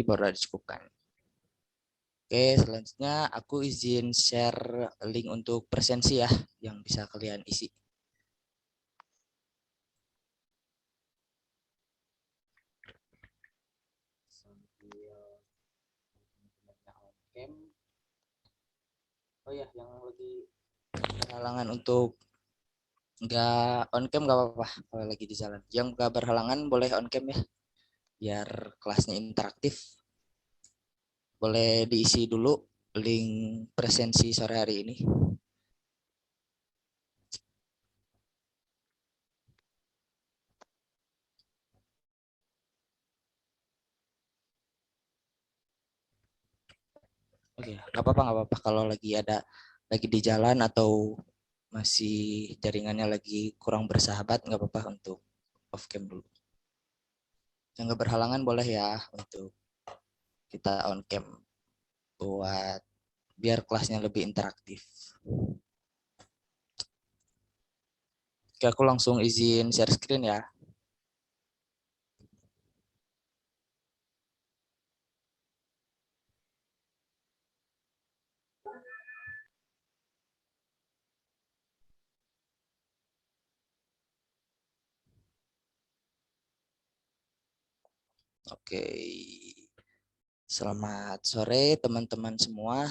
baru dicukupkan. Oke, selanjutnya aku izin share link untuk presensi ya, yang bisa kalian isi. Oh ya, yang lagi berhalangan untuk nggak on cam nggak apa-apa kalau lagi di jalan. Yang nggak berhalangan boleh on cam ya, biar kelasnya interaktif. Boleh diisi dulu link presensi sore hari ini. Oke, nggak apa-apa kalau lagi di jalan atau masih jaringannya lagi kurang bersahabat, nggak apa-apa untuk off cam dulu. Yang nggak berhalangan boleh ya untuk kita on cam buat biar kelasnya lebih interaktif. Oke, aku langsung izin share screen ya. Oke, selamat sore teman-teman semua.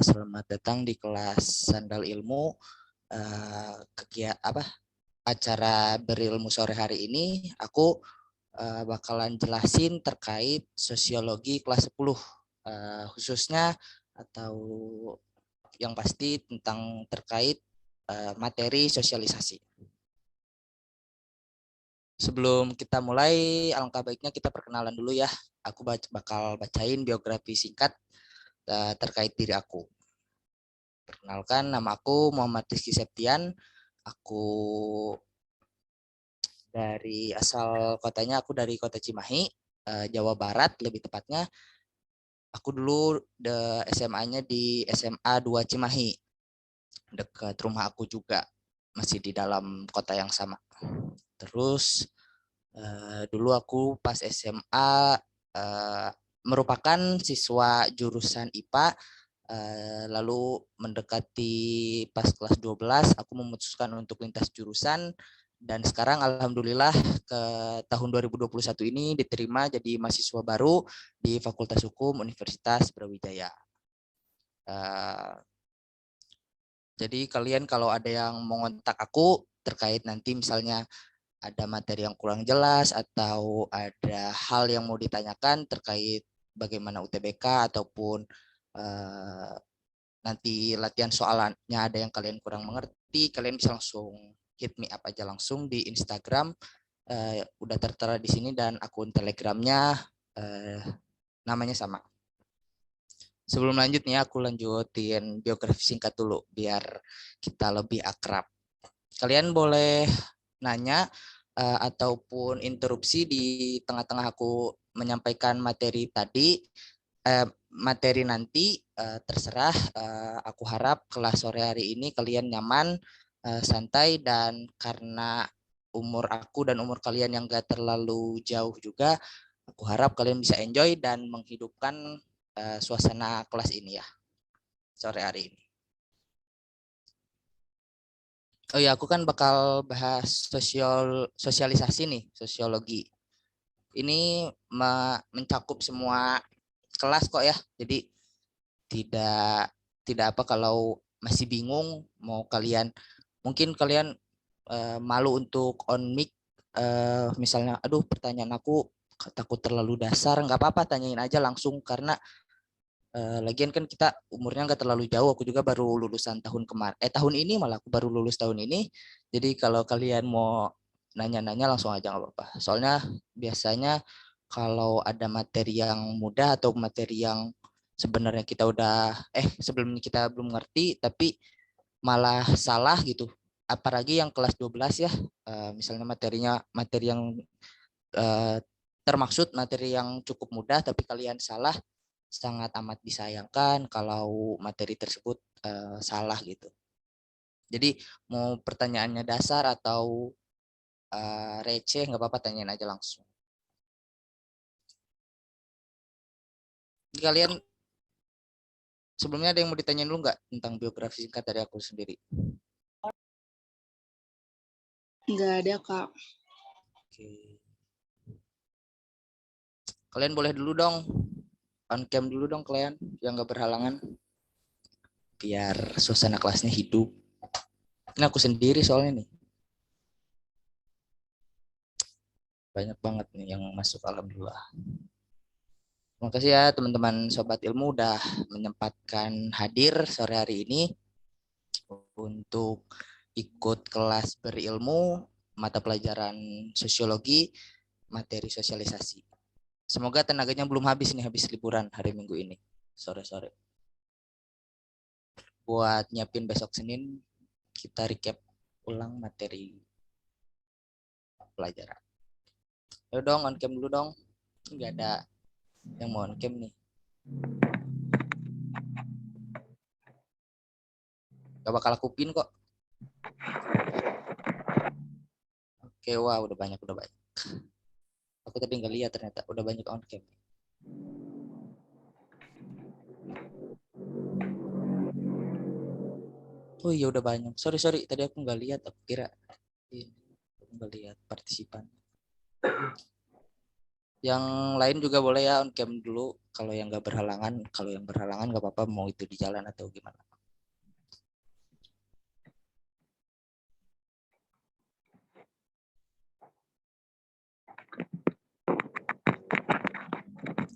Selamat datang di kelas Sandal Ilmu. Kegiatan apa? Acara berilmu sore hari ini. Aku bakalan jelasin terkait sosiologi kelas 10, khususnya atau yang pasti tentang terkait materi sosialisasi. Sebelum kita mulai, alangkah baiknya kita perkenalan dulu ya. Aku bakal bacain biografi singkat terkait diri aku. Perkenalkan, nama aku Muhammad Rizky Septian. Aku aku dari kota Cimahi, Jawa Barat lebih tepatnya. Aku dulu SMA-nya di SMA 2 Cimahi, dekat rumah aku juga, masih di dalam kota yang sama. Terus dulu aku pas SMA merupakan siswa jurusan IPA, lalu mendekati pas kelas 12 aku memutuskan untuk lintas jurusan dan sekarang alhamdulillah ke tahun 2021 ini diterima jadi mahasiswa baru di Fakultas Hukum Universitas Brawijaya. Jadi kalian kalau ada yang mau kontak aku terkait nanti misalnya ada materi yang kurang jelas atau ada hal yang mau ditanyakan terkait bagaimana UTBK ataupun nanti latihan soalannya ada yang kalian kurang mengerti, kalian bisa langsung hit me up aja langsung di Instagram. Udah tertera di sini dan akun Telegramnya namanya sama. Sebelum lanjut nih aku lanjutin biografi singkat dulu biar kita lebih akrab. Kalian boleh nanya ataupun interupsi di tengah-tengah aku menyampaikan materi tadi, materi nanti terserah. Aku harap kelas sore hari ini kalian nyaman, santai, dan karena umur aku dan umur kalian yang gak terlalu jauh juga, aku harap kalian bisa enjoy dan menghidupkan suasana kelas ini ya sore hari ini. Oh ya, aku kan bakal bahas sosialisasi nih, sosiologi. Ini mencakup semua kelas kok ya. Jadi tidak tidak apa kalau masih bingung mau kalian mungkin kalian malu untuk on mic, misalnya aduh pertanyaan aku takut terlalu dasar, nggak apa-apa tanyain aja langsung karena lagian kan kita umurnya nggak terlalu jauh. Aku juga baru lulusan tahun ini, malah aku baru lulus tahun ini. Jadi kalau kalian mau nanya-nanya langsung aja nggak apa-apa. Soalnya biasanya kalau ada materi yang mudah atau materi yang sebenarnya kita udah sebelumnya kita belum ngerti tapi malah salah gitu. Apalagi yang kelas 12 ya, misalnya materi yang eh, termaksud materi yang cukup mudah tapi kalian salah, sangat amat disayangkan kalau materi tersebut salah gitu. Jadi mau pertanyaannya dasar atau receh nggak apa-apa tanyain aja langsung. kalian sebelumnya ada yang mau ditanyain dulu nggak tentang biografi singkat dari aku sendiri? Nggak ada, Kak. Oke. Kalian boleh dulu dong, on cam dulu dong kalian yang nggak berhalangan, biar suasana kelasnya hidup. Ini aku sendiri soalnya nih. Banyak banget nih yang masuk, alhamdulillah. Terima kasih ya teman-teman Sobat Ilmu udah menyempatkan hadir sore hari ini untuk ikut kelas berilmu mata pelajaran sosiologi materi sosialisasi. Semoga tenaganya belum habis nih habis liburan hari Minggu ini sore-sore. Buat nyiapin besok Senin kita recap ulang materi pelajaran. Ayo dong on cam dulu dong. Enggak ada yang mau on cam nih. Gak bakal aku pin kok. Oke, wah udah banyak. Aku tadi nggak lihat ternyata udah banyak on cam. Oh iya udah banyak. Sorry tadi aku nggak lihat. Aku kira aku nggak lihat partisipan. Yang lain juga boleh ya on cam dulu kalau yang nggak berhalangan. Kalau yang berhalangan nggak apa-apa mau itu di jalan atau gimana.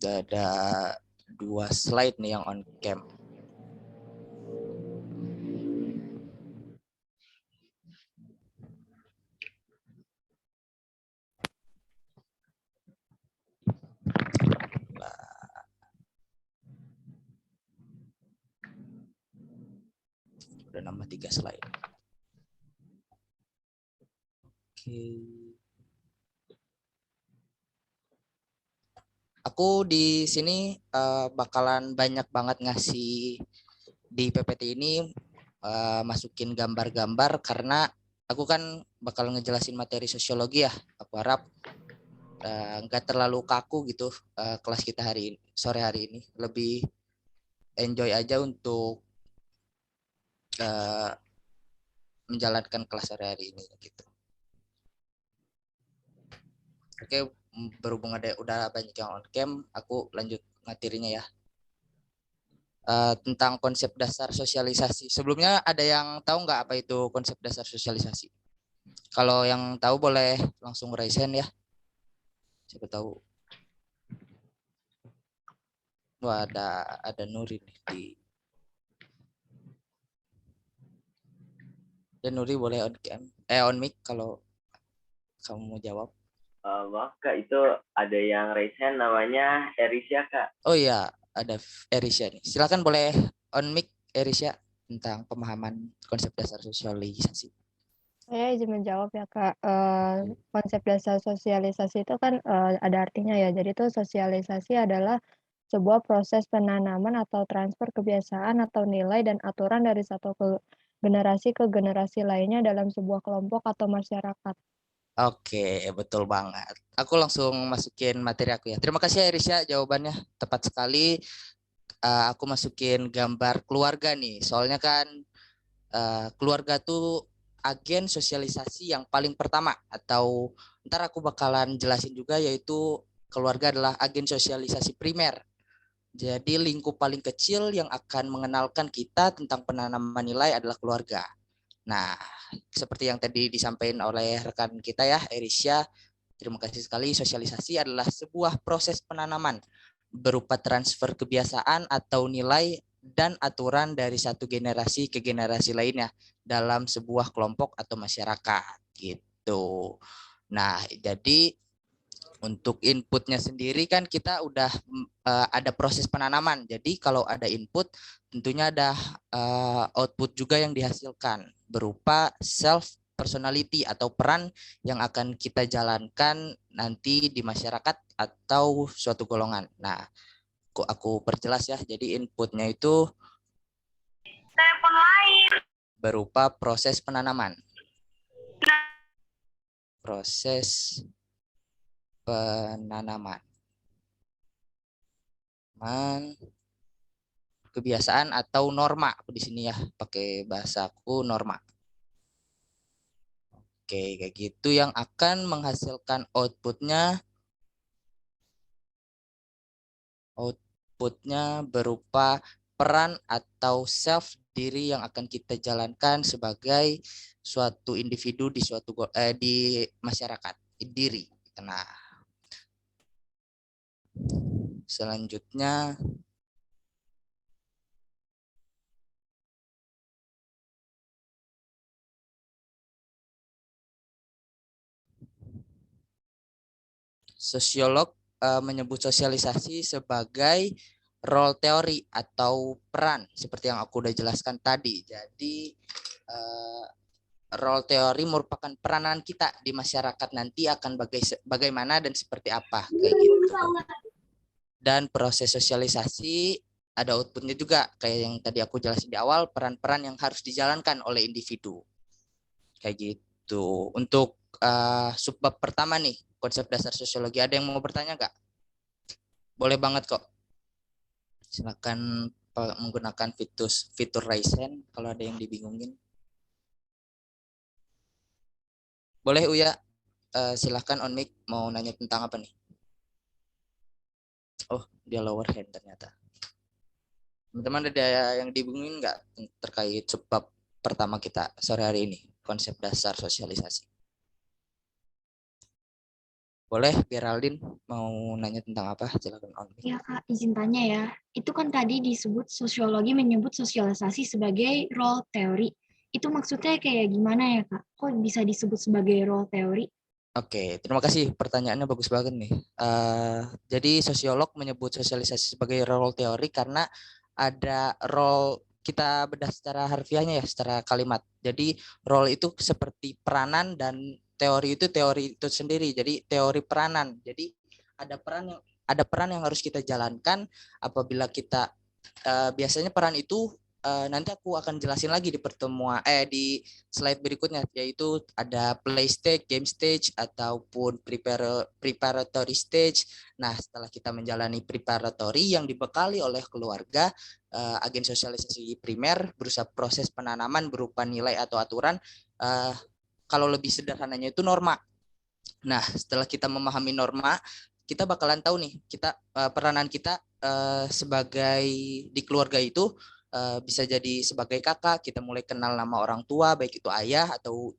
Ada 2 slide nih yang on cam. Udah nambah 3 slide. Oke. Aku di sini bakalan banyak banget ngasih di PPT ini masukin gambar-gambar karena aku kan bakal ngejelasin materi sosiologi ya. Aku harap nggak terlalu kaku gitu kelas kita hari ini, sore hari ini. Lebih enjoy aja untuk menjalankan kelas sore hari ini gitu. Oke, berhubung udah banyak yang on cam, aku lanjut materinya ya. Tentang konsep dasar sosialisasi. Sebelumnya ada yang tahu nggak apa itu konsep dasar sosialisasi? Kalau yang tahu boleh langsung raise hand ya. Siapa tahu. Wah, ada Nuri nih di. Dan Nuri boleh on cam, on mic kalau kamu mau jawab. Maaf Kak, itu ada yang raise hand namanya Erisya Kak. Oh iya, ada Erisya nih. Silakan boleh on mic Erisya tentang pemahaman konsep dasar sosialisasi. Saya izin menjawab ya Kak. Konsep dasar sosialisasi itu kan ada artinya ya. Jadi itu sosialisasi adalah sebuah proses penanaman atau transfer kebiasaan atau nilai dan aturan dari satu generasi ke generasi lainnya dalam sebuah kelompok atau masyarakat. Oke, betul banget. Aku langsung masukin materi aku ya. Terima kasih ya Erisya, jawabannya tepat sekali. Aku masukin gambar keluarga nih. Soalnya kan keluarga tuh agen sosialisasi yang paling pertama atau ntar aku bakalan jelasin juga yaitu keluarga adalah agen sosialisasi primer. Jadi lingkup paling kecil yang akan mengenalkan kita tentang penanaman nilai adalah keluarga. Nah, seperti yang tadi disampaikan oleh rekan kita ya, Erisya, terima kasih sekali. Sosialisasi adalah sebuah proses penanaman berupa transfer kebiasaan atau nilai dan aturan dari satu generasi ke generasi lainnya dalam sebuah kelompok atau masyarakat gitu. Nah, jadi untuk inputnya sendiri kan kita udah ada proses penanaman. Jadi kalau ada input tentunya ada output juga yang dihasilkan berupa self personality atau peran yang akan kita jalankan nanti di masyarakat atau suatu golongan. Nah, aku perjelas ya. Jadi inputnya itu berupa proses penanaman. Proses penanaman. pemahaman, kebiasaan atau norma. Aku di sini ya pakai bahasaku norma. Oke, kayak gitu yang akan menghasilkan outputnya berupa peran atau self diri yang akan kita jalankan sebagai suatu individu di di masyarakat diri. Nah, selanjutnya sosiolog menyebut sosialisasi sebagai role teori atau peran seperti yang aku udah jelaskan tadi. Jadi role teori merupakan peranan kita di masyarakat nanti akan bagaimana dan seperti apa kayak gitu. Dan proses sosialisasi ada outputnya juga kayak yang tadi aku jelasin di awal, peran-peran yang harus dijalankan oleh individu kayak gitu. Untuk subbab pertama nih, konsep dasar sosiologi, ada yang mau bertanya nggak? Boleh banget kok. Silakan menggunakan fitur raise hand kalau ada yang dibingungin. Boleh Uya, silakan on mic, mau nanya tentang apa nih? Oh, dia lower hand ternyata. Teman-teman ada yang dibingungin nggak terkait subbab pertama kita sore hari ini, konsep dasar sosialisasi? Boleh, Geraldine mau nanya tentang apa? Silakan on mic. Ya Kak, izin tanya ya. Itu kan tadi disebut sosiologi menyebut sosialisasi sebagai role theory. Itu maksudnya kayak gimana ya Kak? Kok bisa disebut sebagai role theory? Oke, terima kasih. Pertanyaannya bagus banget nih. Jadi sosiolog menyebut sosialisasi sebagai role teori karena ada role, kita bedah secara harfiahnya ya, secara kalimat. Jadi role itu seperti peranan dan teori itu sendiri. Jadi teori peranan. Jadi ada peran yang harus kita jalankan apabila kita biasanya peran itu nanti aku akan jelasin lagi di pertemuan di slide berikutnya, yaitu ada play stage, game stage ataupun preparatory stage. Nah, setelah kita menjalani preparatory yang dibekali oleh keluarga, agen sosialisasi primer berusaha proses penanaman berupa nilai atau aturan, kalau lebih sederhananya itu norma. Nah, setelah kita memahami norma, kita bakalan tahu nih kita peranan kita sebagai di keluarga itu bisa jadi sebagai kakak, kita mulai kenal nama orang tua, baik itu ayah atau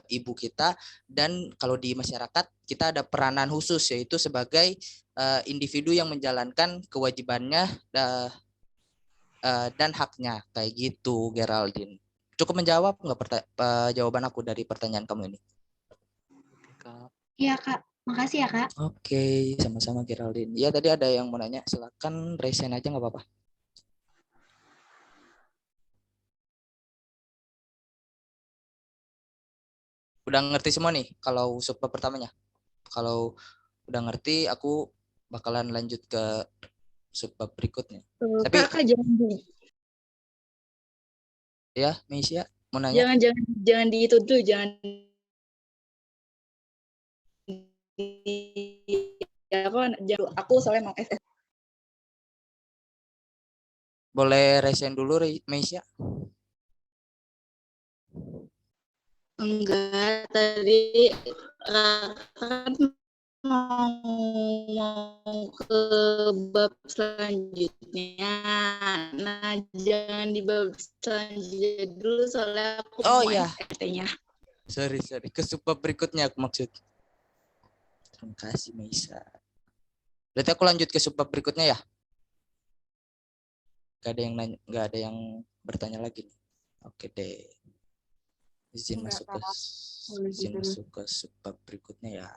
ibu kita. Dan kalau di masyarakat kita ada peranan khusus, yaitu sebagai individu yang menjalankan kewajibannya dan haknya, kayak gitu, Geraldine. Cukup menjawab nggak jawaban aku dari pertanyaan kamu ini? Iya Kak, makasih ya Kak. Oke, sama-sama Geraldine. Ya, tadi ada yang mau nanya, silakan raise hand aja nggak apa-apa. Udah ngerti semua nih kalau subbab pertamanya? Kalau udah ngerti, aku bakalan lanjut ke subbab berikutnya. Tapi Kak, jangan ya, Meisya mau nanya? jangan di itu dulu, jangan aku soalnya mau SS. Boleh raise hand dulu, Meisya? Enggak, tadi kan mau ke bab selanjutnya. Nah, jangan di bab selanjutnya dulu soalnya aku Oh mau iya, ST-nya. sorry. Ke subbab berikutnya aku maksud. Terima kasih, Meisya. Berarti aku lanjut ke subbab berikutnya ya? Gak ada yang nanya, gak ada yang bertanya lagi nih. Oke deh. Izin masuk ke subbab berikutnya ya.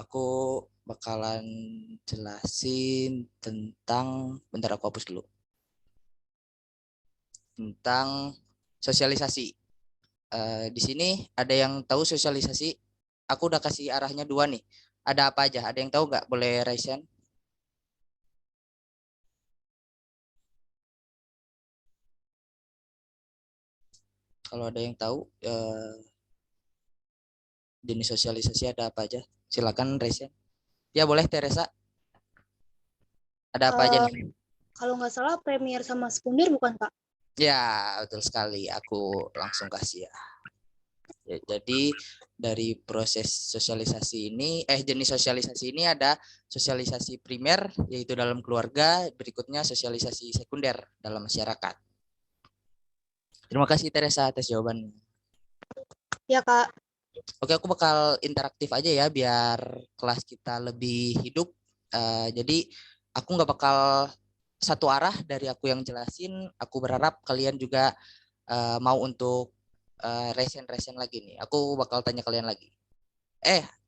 Aku bakalan jelasin tentang, bentar aku hapus dulu. Tentang sosialisasi. Di sini ada yang tahu sosialisasi? Aku udah kasih arahnya 2 nih. Ada apa aja? Ada yang tahu nggak? Boleh raise hand. Kalau ada yang tahu jenis sosialisasi ada apa aja? Silakan raise hand. Ya boleh Teresa. Ada apa aja nih? Kalau nggak salah Premier sama sekunder bukan Kak? Ya, betul sekali. Aku langsung kasih ya. Jadi dari proses sosialisasi ini, jenis sosialisasi ini ada sosialisasi primer, yaitu dalam keluarga, berikutnya sosialisasi sekunder dalam masyarakat. Terima kasih Teresa atas jawabannya. Ya Kak. Oke, aku bakal interaktif aja ya, biar kelas kita lebih hidup. Jadi aku nggak bakal satu arah dari aku yang jelasin. Aku berharap kalian juga mau untuk resen lagi nih. Aku bakal tanya kalian lagi.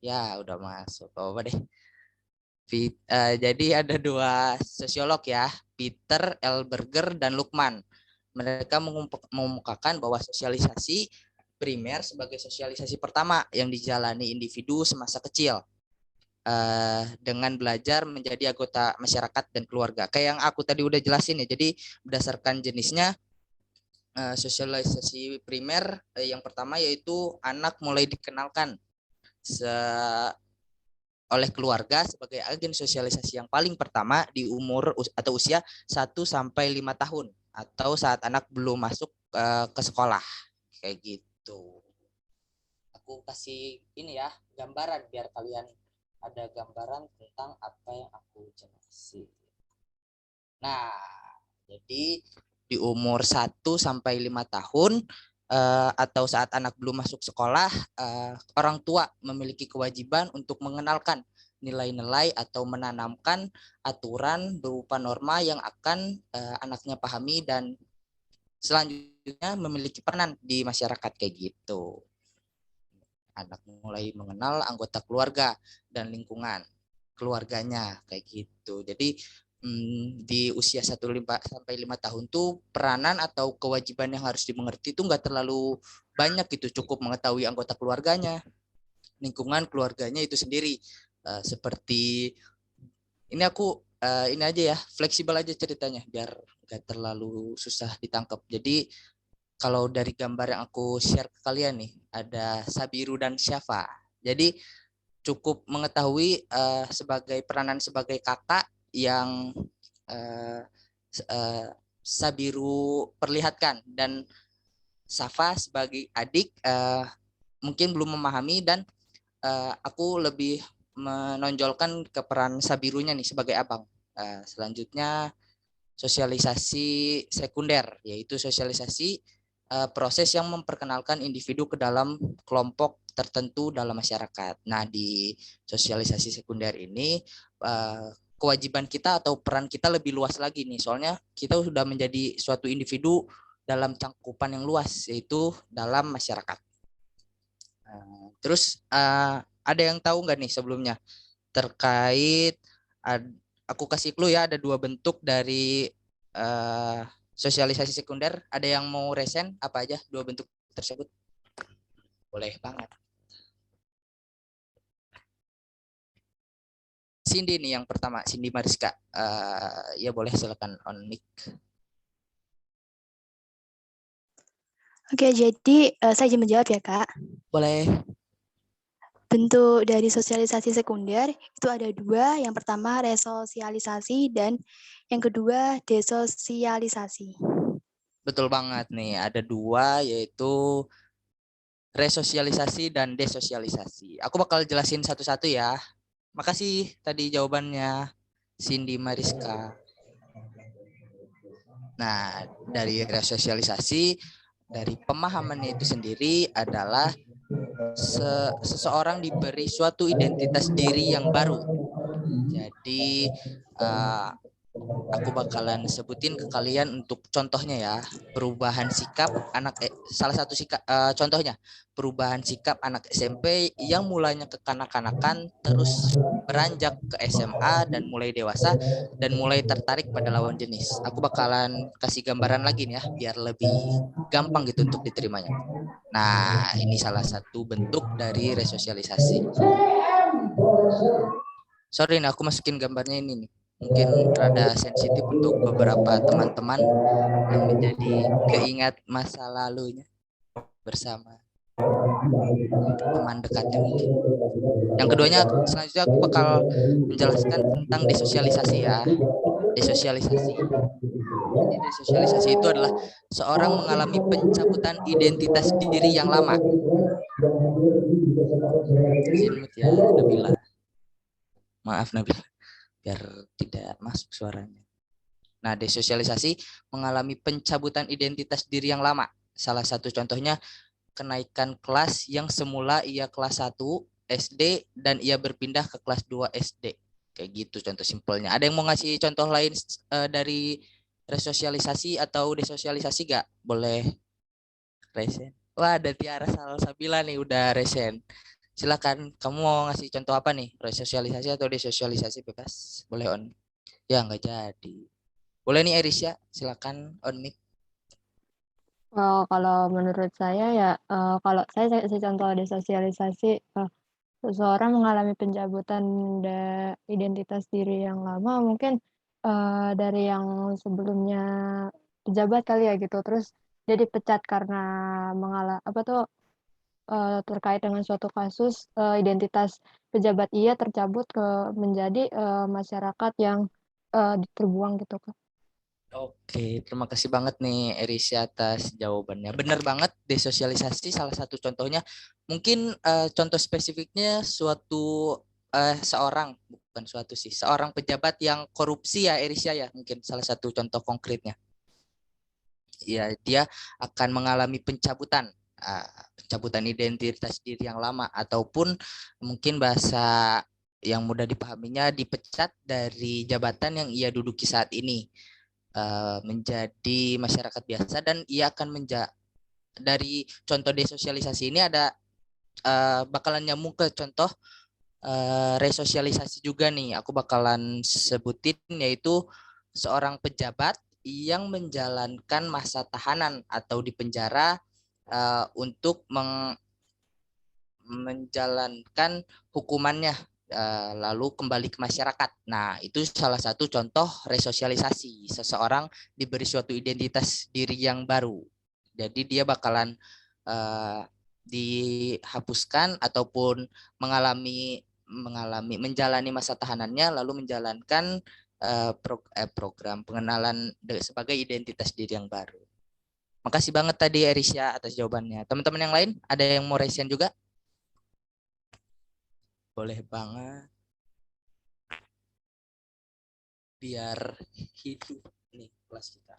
Ya udah masuk. Apa deh. Jadi ada dua sosiolog ya, Peter L. Berger dan Lukman. Mereka mengemukakan bahwa sosialisasi primer sebagai sosialisasi pertama yang dijalani individu semasa kecil dengan belajar menjadi anggota masyarakat dan keluarga. Kayak yang aku tadi udah jelasin ya. Jadi berdasarkan jenisnya, sosialisasi primer yang pertama yaitu anak mulai dikenalkan oleh keluarga sebagai agen sosialisasi yang paling pertama di umur atau usia 1-5 tahun atau saat anak belum masuk ke sekolah. Kayak gitu. Aku kasih ini ya, gambaran biar kalian ada gambaran tentang apa yang aku jelasin. Nah, jadi di umur 1-5 tahun atau saat anak belum masuk sekolah, orang tua memiliki kewajiban untuk mengenalkan nilai-nilai atau menanamkan aturan berupa norma yang akan anaknya pahami dan selanjutnya memiliki peranan di masyarakat kayak gitu. Anak mulai mengenal anggota keluarga dan lingkungan keluarganya kayak gitu. Jadi di usia 1-5 tahun tuh peranan atau kewajiban yang harus dimengerti itu nggak terlalu banyak gitu, cukup mengetahui anggota keluarganya, lingkungan keluarganya itu sendiri. Seperti ini aku ini aja ya, fleksibel aja ceritanya biar nggak terlalu susah ditangkap. Jadi kalau dari gambar yang aku share ke kalian nih, ada Sabiru dan Syafa. Jadi cukup mengetahui sebagai peranan sebagai kakak yang Sabiru perlihatkan, dan Syafa sebagai adik mungkin belum memahami, dan aku lebih menonjolkan ke peran Sabirunya nih sebagai abang. Selanjutnya sosialisasi sekunder, yaitu sosialisasi proses yang memperkenalkan individu ke dalam kelompok tertentu dalam masyarakat. Nah, di sosialisasi sekunder ini kewajiban kita atau peran kita lebih luas lagi nih, soalnya kita sudah menjadi suatu individu dalam cangkupan yang luas, yaitu dalam masyarakat. Terus ada yang tahu nggak nih sebelumnya terkait, aku kasih clue ya, ada 2 bentuk dari sosialisasi sekunder. Ada yang mau resen apa aja 2 bentuk tersebut? Boleh banget. Cindy nih yang pertama, Cindy Mariska. Ya boleh, silakan on mic. Oke, jadi saya izin menjawab ya Kak. Boleh. Bentuk dari sosialisasi sekunder itu ada 2. Yang pertama resosialisasi dan yang kedua desosialisasi. Betul banget nih, ada 2 yaitu resosialisasi dan desosialisasi. Aku bakal jelasin satu-satu ya. Makasih tadi jawabannya Cindy Mariska. Nah, dari resosialisasi, dari pemahamannya itu sendiri adalah seseorang diberi suatu identitas diri yang baru. Jadi aku bakalan sebutin ke kalian untuk contohnya ya, perubahan sikap anak salah satu sikap contohnya perubahan sikap anak SMP yang mulanya kekanak-kanakan terus beranjak ke SMA dan mulai dewasa dan mulai tertarik pada lawan jenis. Aku bakalan kasih gambaran lagi nih ya biar lebih gampang gitu untuk diterimanya. Nah, ini salah satu bentuk dari resosialisasi. Sorry nih, aku masukin gambarnya ini nih. Mungkin rada sensitif untuk beberapa teman-teman yang menjadi keingat masa lalunya bersama. teman dekatnya mungkin. Yang keduanya selanjutnya aku bakal menjelaskan tentang desosialisasi ya. Desosialisasi. Jadi desosialisasi itu adalah seorang mengalami pencabutan identitas diri yang lama. Izin mute ya, Nabila. Maaf Nabila, biar tidak masuk suaranya. Nah, desosialisasi mengalami pencabutan identitas diri yang lama. Salah satu contohnya kenaikan kelas yang semula ia kelas 1 SD dan ia berpindah ke kelas 2 SD. Kayak gitu contoh simpelnya. Ada yang mau ngasih contoh lain dari resosialisasi atau desosialisasi gak? Boleh resen. Wah, ada Tiara Salsabila nih udah resen. Silakan, kamu mau ngasih contoh apa nih? Resosialisasi atau desosialisasi bebas? Boleh on. Ya, nggak jadi. Boleh nih Erisya, silakan on mic. Kalau menurut saya ya, kalau saya kasih contoh desosialisasi, seseorang mengalami pencabutan identitas diri yang lama mungkin dari yang sebelumnya pejabat kali ya gitu, terus dia dipecat karena terkait dengan suatu kasus identitas pejabat ia tercabut menjadi masyarakat yang terbuang gitu Kak. Oke, terima kasih banget nih Erisya atas jawabannya. Benar banget, desosialisasi salah satu contohnya. Mungkin contoh spesifiknya seorang pejabat yang korupsi ya Erisya ya, mungkin salah satu contoh konkretnya. Ya, dia akan mengalami pencabutan identitas diri yang lama ataupun mungkin bahasa yang mudah dipahaminya dipecat dari jabatan yang ia duduki saat ini. Menjadi masyarakat biasa dan ia akan dari contoh desosialisasi ini ada bakalan nyambung ke contoh resosialisasi juga nih. Aku bakalan sebutin yaitu seorang pejabat yang menjalankan masa tahanan atau di penjara untuk menjalankan hukumannya lalu kembali ke masyarakat. Nah, itu salah satu contoh resosialisasi. Seseorang diberi suatu identitas diri yang baru. Jadi dia bakalan dihapuskan ataupun menjalani masa tahanannya lalu menjalankan program pengenalan sebagai identitas diri yang baru. Makasih banget tadi Erisya atas jawabannya. Teman-teman yang lain ada yang mau resen juga? Boleh banget. Biar hidup nih kelas kita.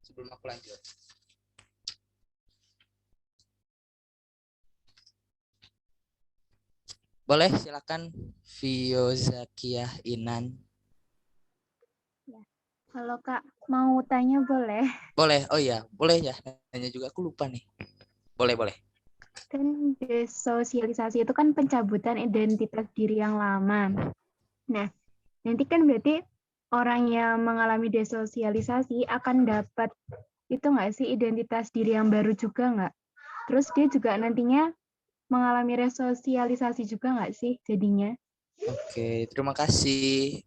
Sebelum aku lanjut. Boleh silakan Vio Zakiah Inan. Halo Kak, mau tanya boleh? Boleh, oh iya, boleh ya. Nanya juga, aku lupa nih. Boleh. Kan desosialisasi itu kan pencabutan identitas diri yang lama. Nah, nanti kan berarti orang yang mengalami desosialisasi akan dapat itu nggak sih identitas diri yang baru juga nggak? Terus dia juga nantinya mengalami resosialisasi juga nggak sih jadinya? Oke, terima kasih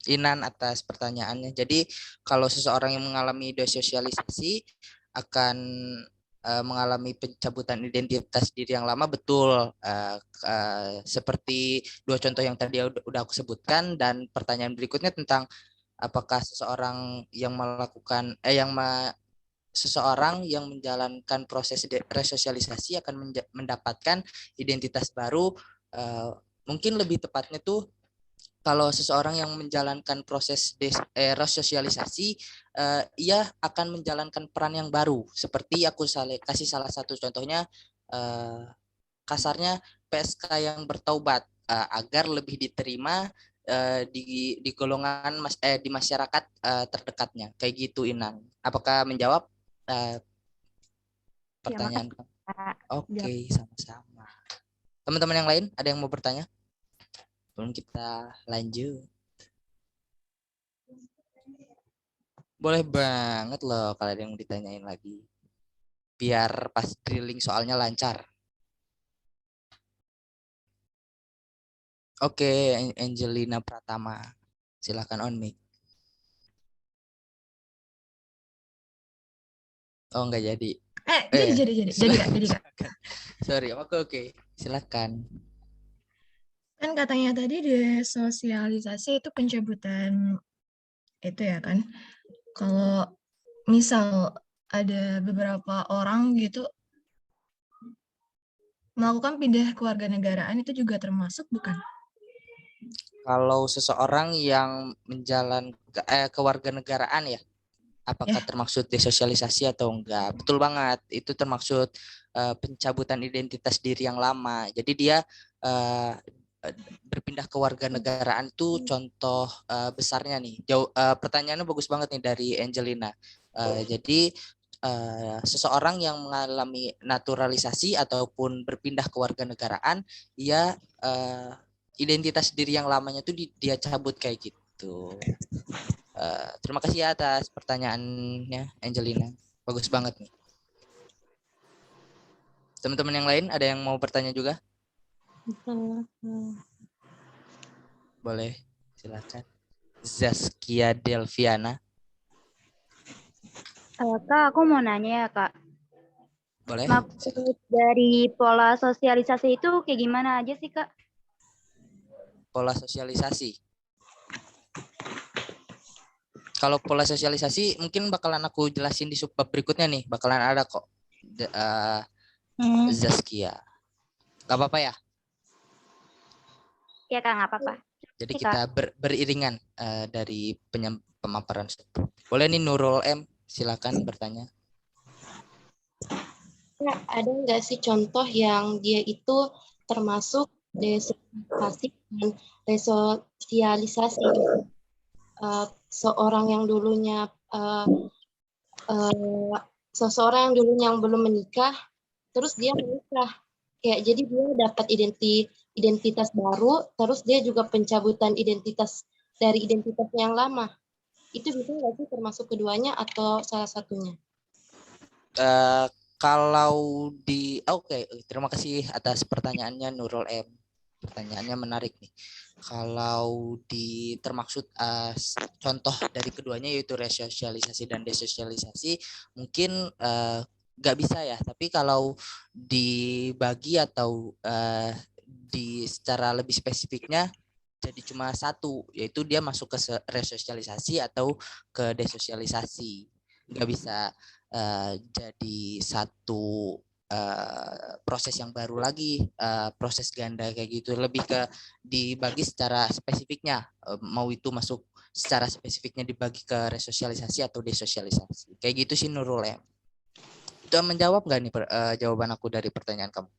Inan atas pertanyaannya. Jadi kalau seseorang yang mengalami desosialisasi akan mengalami pencabutan identitas diri yang lama, betul. Seperti dua contoh yang tadi udah aku sebutkan, dan pertanyaan berikutnya tentang apakah seseorang yang seseorang yang menjalankan proses resosialisasi akan mendapatkan identitas baru. Mungkin lebih tepatnya tuh kalau seseorang yang menjalankan proses resosialisasi, ia akan menjalankan peran yang baru. Seperti aku kasih salah satu contohnya, kasarnya PSK yang bertaubat agar lebih diterima di golongan di masyarakat terdekatnya. Kayak gitu Inan. Apakah menjawab pertanyaan kamu? Oke, sama-sama. Teman-teman yang lain ada yang mau bertanya? Sebelum kita lanjut. Boleh banget loh kalau ada yang ditanyain lagi. Biar pas drilling soalnya lancar. Oke, Angelina Pratama. Silakan on mic. Oh, nggak jadi. Jadi Kak. Silakan. Sorry, oke. Silakan. Kan katanya tadi desosialisasi itu pencabutan itu ya kan. Kalau misal ada beberapa orang gitu melakukan pindah kewarganegaraan itu juga termasuk bukan? Kalau seseorang yang kewarganegaraan ya, apakah termaksud desosialisasi atau enggak? Betul banget, itu termaksud pencabutan identitas diri yang lama. Jadi dia berpindah kewarganegaraan itu contoh besarnya nih. Pertanyaannya bagus banget nih dari Angelina. Jadi seseorang yang mengalami naturalisasi ataupun berpindah kewarganegaraan, ia identitas diri yang lamanya tuh dia cabut kayak gitu. Terima kasih atas pertanyaannya Angelina, bagus banget nih. Teman-teman yang lain ada yang mau bertanya juga? Boleh, silakan. Zaskia Delviana. Kak, aku mau nanya ya, Kak. Boleh. Maksud dari pola sosialisasi itu kayak gimana aja sih, Kak? Pola sosialisasi. Kalau pola sosialisasi mungkin bakalan aku jelasin di subbab berikutnya nih. Bakalan ada kok. Zaskia. Gak apa-apa ya? Iya, Kak, nggak apa-apa. Jadi kita beriringan dari pemaparan. Boleh nih Nurul M. Silakan bertanya. Ada nggak sih contoh yang dia itu termasuk desosialisasi dan resosialisasi? Seseorang yang dulunya yang belum menikah, terus dia menikah. Kayak jadi dia dapat identitas baru, terus dia juga pencabutan identitas dari identitas yang lama. Itu bisa nggak sih termasuk keduanya atau salah satunya? Kalau terima kasih atas pertanyaannya Nurul M. Pertanyaannya menarik nih. Kalau termaksud contoh dari keduanya yaitu resosialisasi dan desosialisasi, mungkin nggak bisa ya. Tapi kalau dibagi atau secara lebih spesifiknya jadi cuma satu, yaitu dia masuk ke resosialisasi atau ke desosialisasi. Nggak bisa jadi satu proses yang baru lagi, proses ganda kayak gitu. Lebih ke dibagi secara spesifiknya, mau itu masuk secara spesifiknya dibagi ke resosialisasi atau desosialisasi. Kayak gitu sih Nurul ya. Itu menjawab nggak nih jawaban aku dari pertanyaan kamu?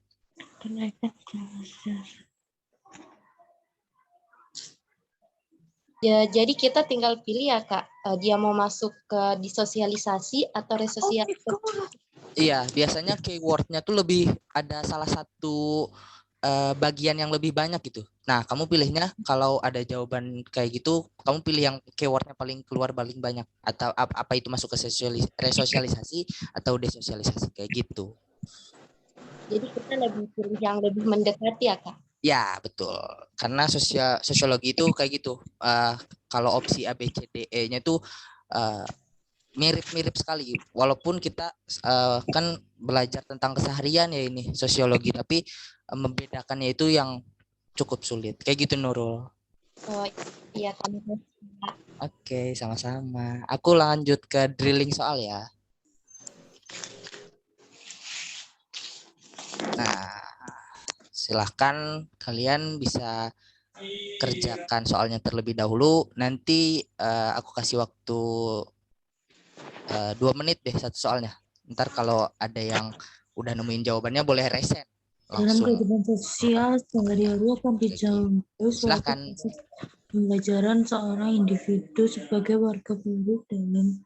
Ya, jadi kita tinggal pilih ya Kak, dia mau masuk ke disosialisasi atau resosialisasi. Iya, biasanya keywordnya tuh lebih ada salah satu bagian yang lebih banyak gitu. Nah, kamu pilihnya kalau ada jawaban kayak gitu, kamu pilih yang keywordnya paling keluar paling banyak. Atau apa itu masuk ke resosialisasi atau desosialisasi kayak gitu. Jadi kita lebih pilih yang lebih mendekati ya Kak? Ya, betul. Karena sosiologi itu kayak gitu. Kalau opsi A, B, C, D, E-nya itu mirip-mirip sekali. Walaupun kita kan belajar tentang keseharian ya ini sosiologi, tapi membedakannya itu yang cukup sulit. Kayak gitu Nurul. Oh iya, kami. Oke, sama-sama. Aku lanjut ke drilling soal ya. Nah, silahkan kalian bisa kerjakan soalnya terlebih dahulu. Nanti aku kasih waktu 2 menit deh satu soalnya. Ntar kalau ada yang udah nemuin jawabannya boleh resen. Dalam kehidupan sosial sehari-hari akan dijangkau Silakan. pembelajaran seorang individu sebagai warga baru dalam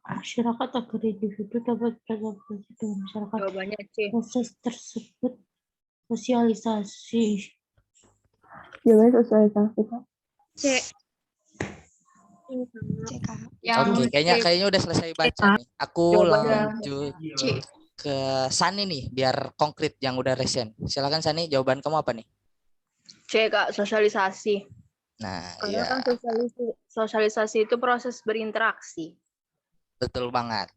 masyarakat agar individu dapat beradaptasi dengan masyarakat. Jawabannya C. Proses tersebut sosialisasi. Jawabannya sosialisasi, Kak. C. Oke, kayaknya udah selesai baca nih. Aku lanjut ke Sani nih, biar konkret yang udah resen. Silakan Sani, jawaban kamu apa nih? C, Kak, sosialisasi. Nah, Karena iya. kan sosialisasi itu proses berinteraksi. Betul banget.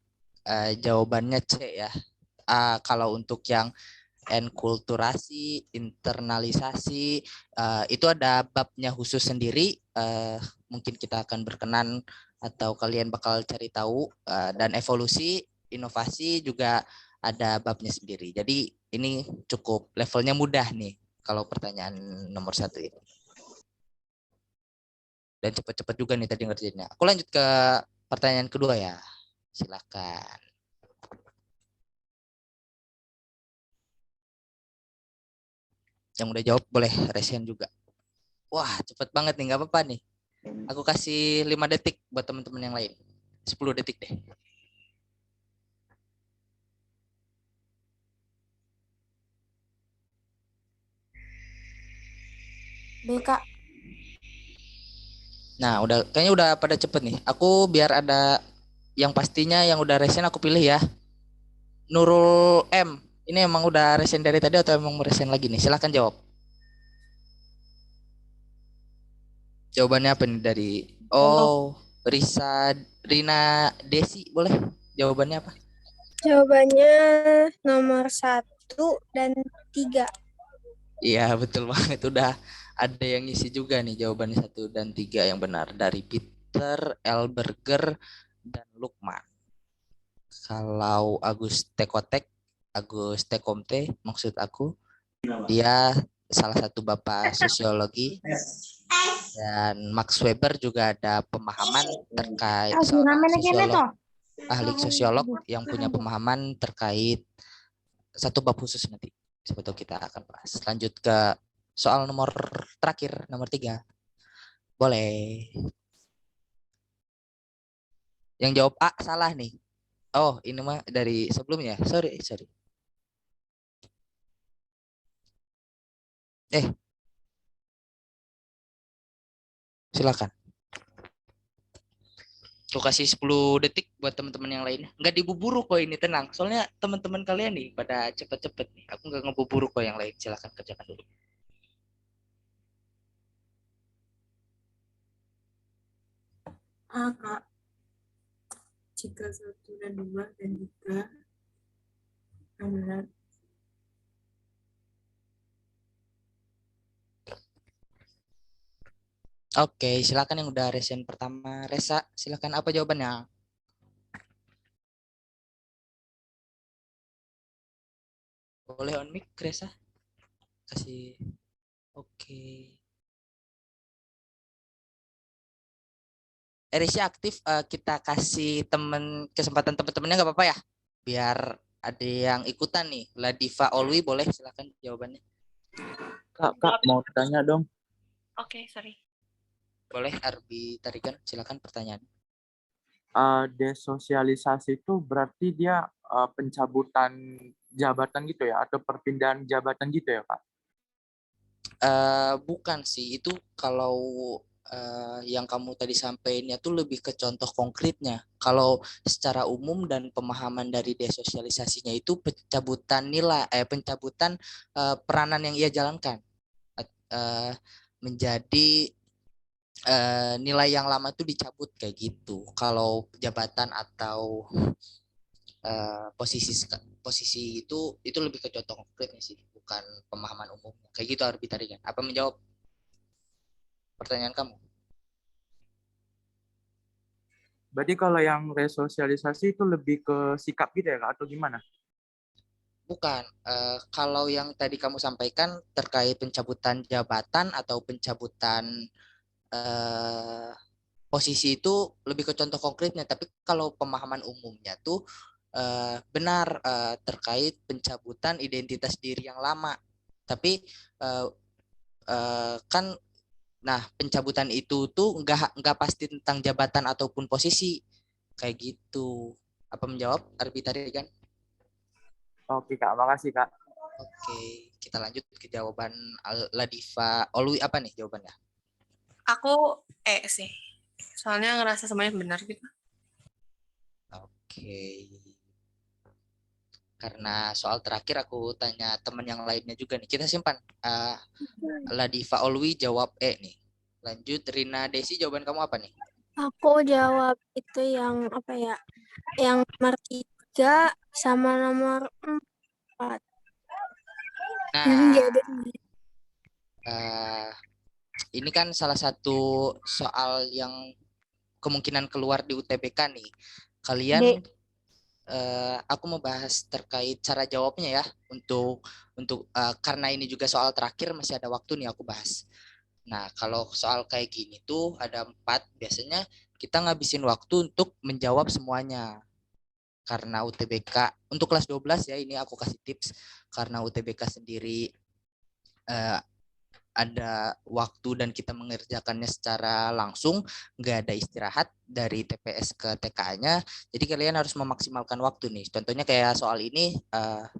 jawabannya C ya. Kalau untuk yang enkulturasi, internalisasi, itu ada babnya khusus sendiri. Mungkin kita akan berkenan atau kalian bakal cari tahu. Dan evolusi, inovasi juga ada babnya sendiri. Jadi ini cukup levelnya mudah nih kalau pertanyaan nomor 1 ini. Dan cepat-cepat juga nih tadi ngerjainnya. Aku lanjut ke pertanyaan kedua ya. Silakan. Yang udah jawab boleh resen juga. Wah, cepet banget nih, nggak apa-apa nih. Aku kasih 5 detik buat teman-teman yang lain. 10 detik deh. BK. Nah, kayaknya udah pada cepet nih. Aku biar ada yang pastinya yang udah resen aku pilih ya. Nurul M. Ini emang udah resen dari tadi atau emang resen lagi nih? Silahkan jawab. Jawabannya apa nih dari Rina Desi, boleh? Jawabannya apa? Jawabannya nomor 1 dan 3. Iya, betul banget. Udah ada yang ngisi juga nih jawabannya 1 dan 3 yang benar dari Peter, Elberger, dan Lukman. Kalau Agus Tekomte maksud aku, dia salah satu bapak sosiologi. Dan Max Weber juga ada pemahaman terkait ahli sosiolog yang punya pemahaman terkait satu bab khusus nanti. Sebetulnya kita akan bahas. Lanjut ke soal nomor terakhir, nomor 3. Boleh. Yang jawab A salah nih. Oh, ini mah dari sebelumnya. Sorry. Silakan. Aku kasih 10 detik buat teman-teman yang lainnya. Nggak diburu kok ini, tenang. Soalnya teman-teman kalian nih pada cepet-cepet nih. Aku nggak ngebuburu kok yang lain. Silakan kerjakan dulu. Kak. Jika 1 dan 2 dan 3 adalah Oke, silakan yang udah resen pertama. Resa, silakan apa jawabannya? Boleh on mic, Resa? Kasih. Oke. Resa aktif, kita kasih kesempatan teman-temannya nggak apa-apa ya? Biar ada yang ikutan nih. Ladiva Olwi, boleh silakan jawabannya. Kak, mau tanya dong. Oke, sorry. Boleh, Arbi Tarigan, silakan pertanyaan. Desosialisasi itu berarti dia pencabutan jabatan gitu ya, atau perpindahan jabatan gitu ya, Pak? Bukan sih, itu kalau yang kamu tadi sampaikan itu lebih ke contoh konkretnya. Kalau secara umum dan pemahaman dari desosialisasinya itu pencabutan nilai, pencabutan peranan yang ia jalankan menjadi nilai yang lama itu dicabut kayak gitu. Kalau jabatan atau posisi itu lebih ke contoh konkretnya sih, bukan pemahaman umum. Kayak gitu Arbi tadi kan. Apa menjawab pertanyaan kamu? Berarti kalau yang resosialisasi itu lebih ke sikap gitu ya, Kak, atau gimana? Bukan. Kalau yang tadi kamu sampaikan terkait pencabutan jabatan atau pencabutan posisi itu lebih ke contoh konkretnya. Tapi kalau pemahaman umumnya tuh benar terkait pencabutan identitas diri yang lama. Tapi kan, nah pencabutan itu tuh nggak pasti tentang jabatan ataupun posisi kayak gitu. Apa menjawab Arbi tadi kan? Oke, Kak, makasih, Kak. Oke, kita lanjut ke jawaban Ladiva Olwi. Apa nih jawabannya? Aku sih. Soalnya ngerasa semuanya benar gitu. Oke. Karena soal terakhir aku tanya teman yang lainnya juga nih. Kita simpan. Ladiva Olwi jawab nih. Lanjut Rina Desi, jawaban kamu apa nih? Aku jawab itu yang apa ya? Yang nomor 3. 3 sama nomor 4. Yang Nah, jadi eh, ini kan salah satu soal yang kemungkinan keluar di UTBK nih. Kalian, aku mau bahas terkait cara jawabnya ya. Untuk karena ini juga soal terakhir, masih ada waktu nih aku bahas. Nah, kalau soal kayak gini tuh ada 4, biasanya kita ngabisin waktu untuk menjawab semuanya. Karena UTBK, untuk kelas 12 ya, ini aku kasih tips. Karena UTBK sendiri ada waktu dan kita mengerjakannya secara langsung, nggak ada istirahat dari TPS ke TKA-nya, jadi kalian harus memaksimalkan waktu nih. Contohnya kayak soal ini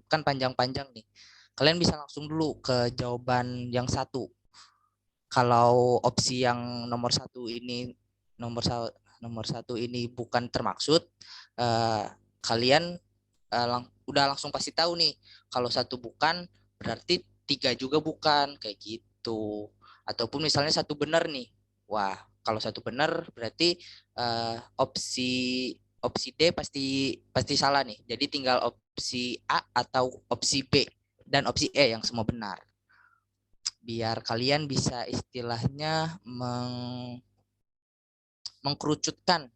kan panjang-panjang nih. Kalian bisa langsung dulu ke jawaban yang 1. Kalau opsi yang nomor 1 ini nomor 1 ini bukan termaksud, kalian udah langsung pasti tahu nih kalau 1 bukan berarti 3 juga bukan, kayak gitu. Ataupun misalnya 1 benar nih, wah kalau 1 benar berarti opsi D pasti salah nih, jadi tinggal opsi A atau opsi B dan opsi E yang semua benar, biar kalian bisa istilahnya mengkerucutkan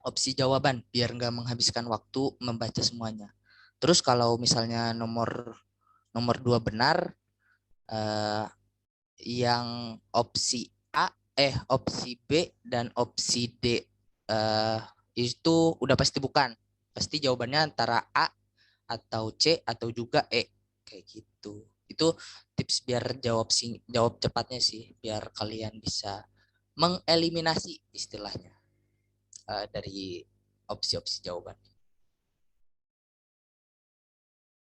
opsi jawaban biar nggak menghabiskan waktu membaca semuanya. Terus kalau misalnya nomor 2 benar, yang opsi opsi B dan opsi D itu udah pasti bukan. Pasti jawabannya antara A atau C atau juga E, kayak gitu. Itu tips biar jawab cepatnya sih, biar kalian bisa mengeliminasi istilahnya dari opsi-opsi jawaban.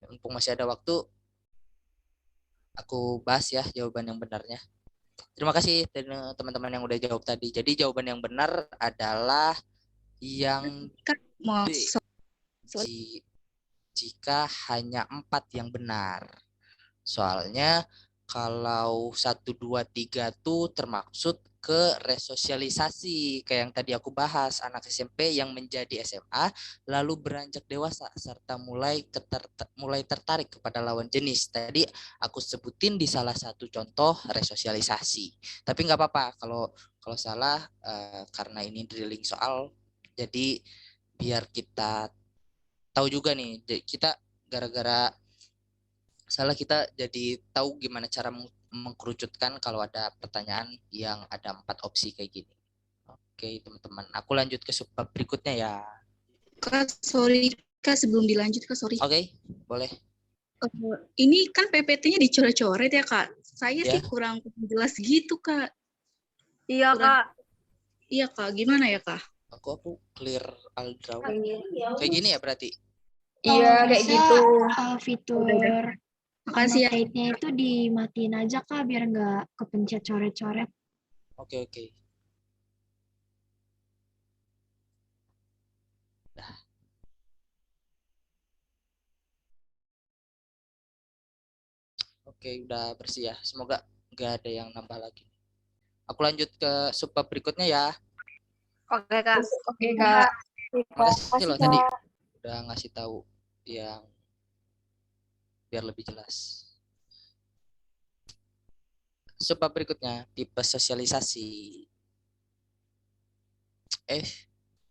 Mumpung masih ada waktu, aku bahas ya jawaban yang benarnya. Terima kasih teman-teman yang udah jawab tadi. Jadi jawaban yang benar adalah yang B. Jika hanya 4 yang benar. Soalnya kalau 1, 2, 3 tuh termaksud ke resosialisasi. Kayak yang tadi aku bahas, anak SMP yang menjadi SMA lalu beranjak dewasa serta mulai tertarik kepada lawan jenis. Tadi aku sebutin di salah satu contoh resosialisasi. Tapi nggak apa-apa kalau salah, karena ini drilling soal. Jadi biar kita tahu juga nih, kita gara-gara salah kita jadi tahu gimana cara mengkerucutkan kalau ada pertanyaan yang ada 4 opsi kayak gini. Oke teman-teman, aku lanjut ke subbab berikutnya ya. Kak, sorry Kak, sebelum dilanjut Kak, sorry. Oke, boleh. Ini kan PPT-nya dicoret-coret ya Kak. Saya sih Ya. kurang jelas gitu Kak. Iya Kak. Iya Kak, gimana ya Kak? Aku clear all draw. Kayak gini ya berarti? Iya, kayak gitu. Fitur Makasih ya. annotate-nya itu dimatiin aja Kak, biar nggak kepencet coret-coret. Oke. Oke, udah bersih ya. Semoga nggak ada yang nambah lagi. Aku lanjut ke subbab berikutnya ya. Oke Kak. Oke Kak. Makasih loh tadi udah ngasih tahu yang biar lebih jelas. Subbab berikutnya, tipe sosialisasi.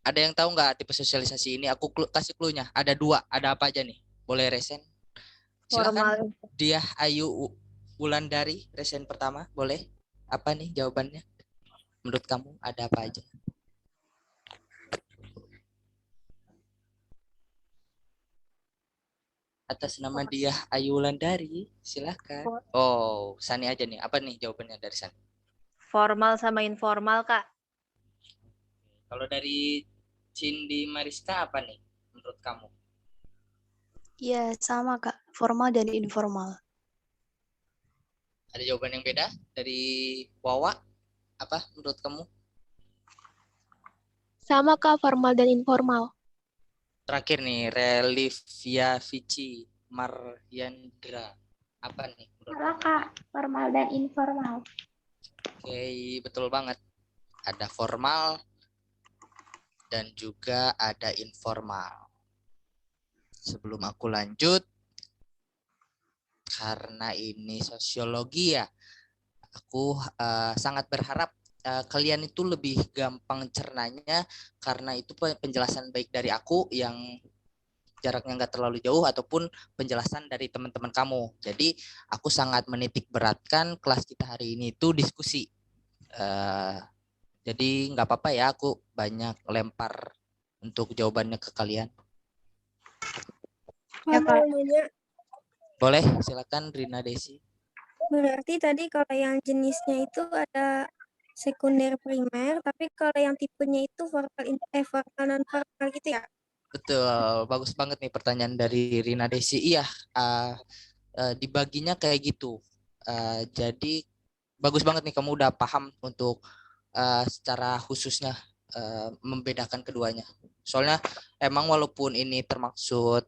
Ada yang tahu nggak tipe sosialisasi ini? Aku kasih clue-nya. Ada 2. Ada apa aja nih? Boleh resen? Silakan. Dia Ayu Wulandari, resen pertama. Boleh? Apa nih jawabannya? Menurut kamu ada apa aja? Atas nama dia Ayu Wulandari, silakan. Oh, Sani aja nih. Apa nih jawabannya dari Sani? Formal sama informal Kak. Kalau dari Cindy Mariska apa nih menurut kamu? Iya, sama Kak. Formal dan informal. Ada jawaban yang beda dari Wawa? Apa menurut kamu? Sama Kak, formal dan informal. Terakhir nih, Relivia Vici Maryandra. Apa nih? Sama Kak, formal dan informal. Oke, betul banget. Ada formal dan juga ada informal. sebelum aku lanjut, karena ini sosiologi ya, aku sangat berharap kalian itu lebih gampang cernanya, karena itu penjelasan baik dari aku yang jaraknya nggak terlalu jauh ataupun penjelasan dari teman-teman kamu. Jadi aku sangat menitik beratkan kelas kita hari ini itu diskusi. Jadi nggak apa-apa ya, aku banyak lempar untuk jawabannya ke kalian. Ya, Kak. Nanya, Boleh, silakan Rina Desi. berarti tadi kalau yang jenisnya itu ada sekunder primer, tapi kalau yang tipenya itu formal non formal gitu ya? Betul, bagus banget nih pertanyaan dari Rina Desi. Iya, dibaginya kayak gitu. Jadi bagus banget nih kamu udah paham untuk secara khususnya membedakan keduanya. Soalnya emang walaupun ini termaksud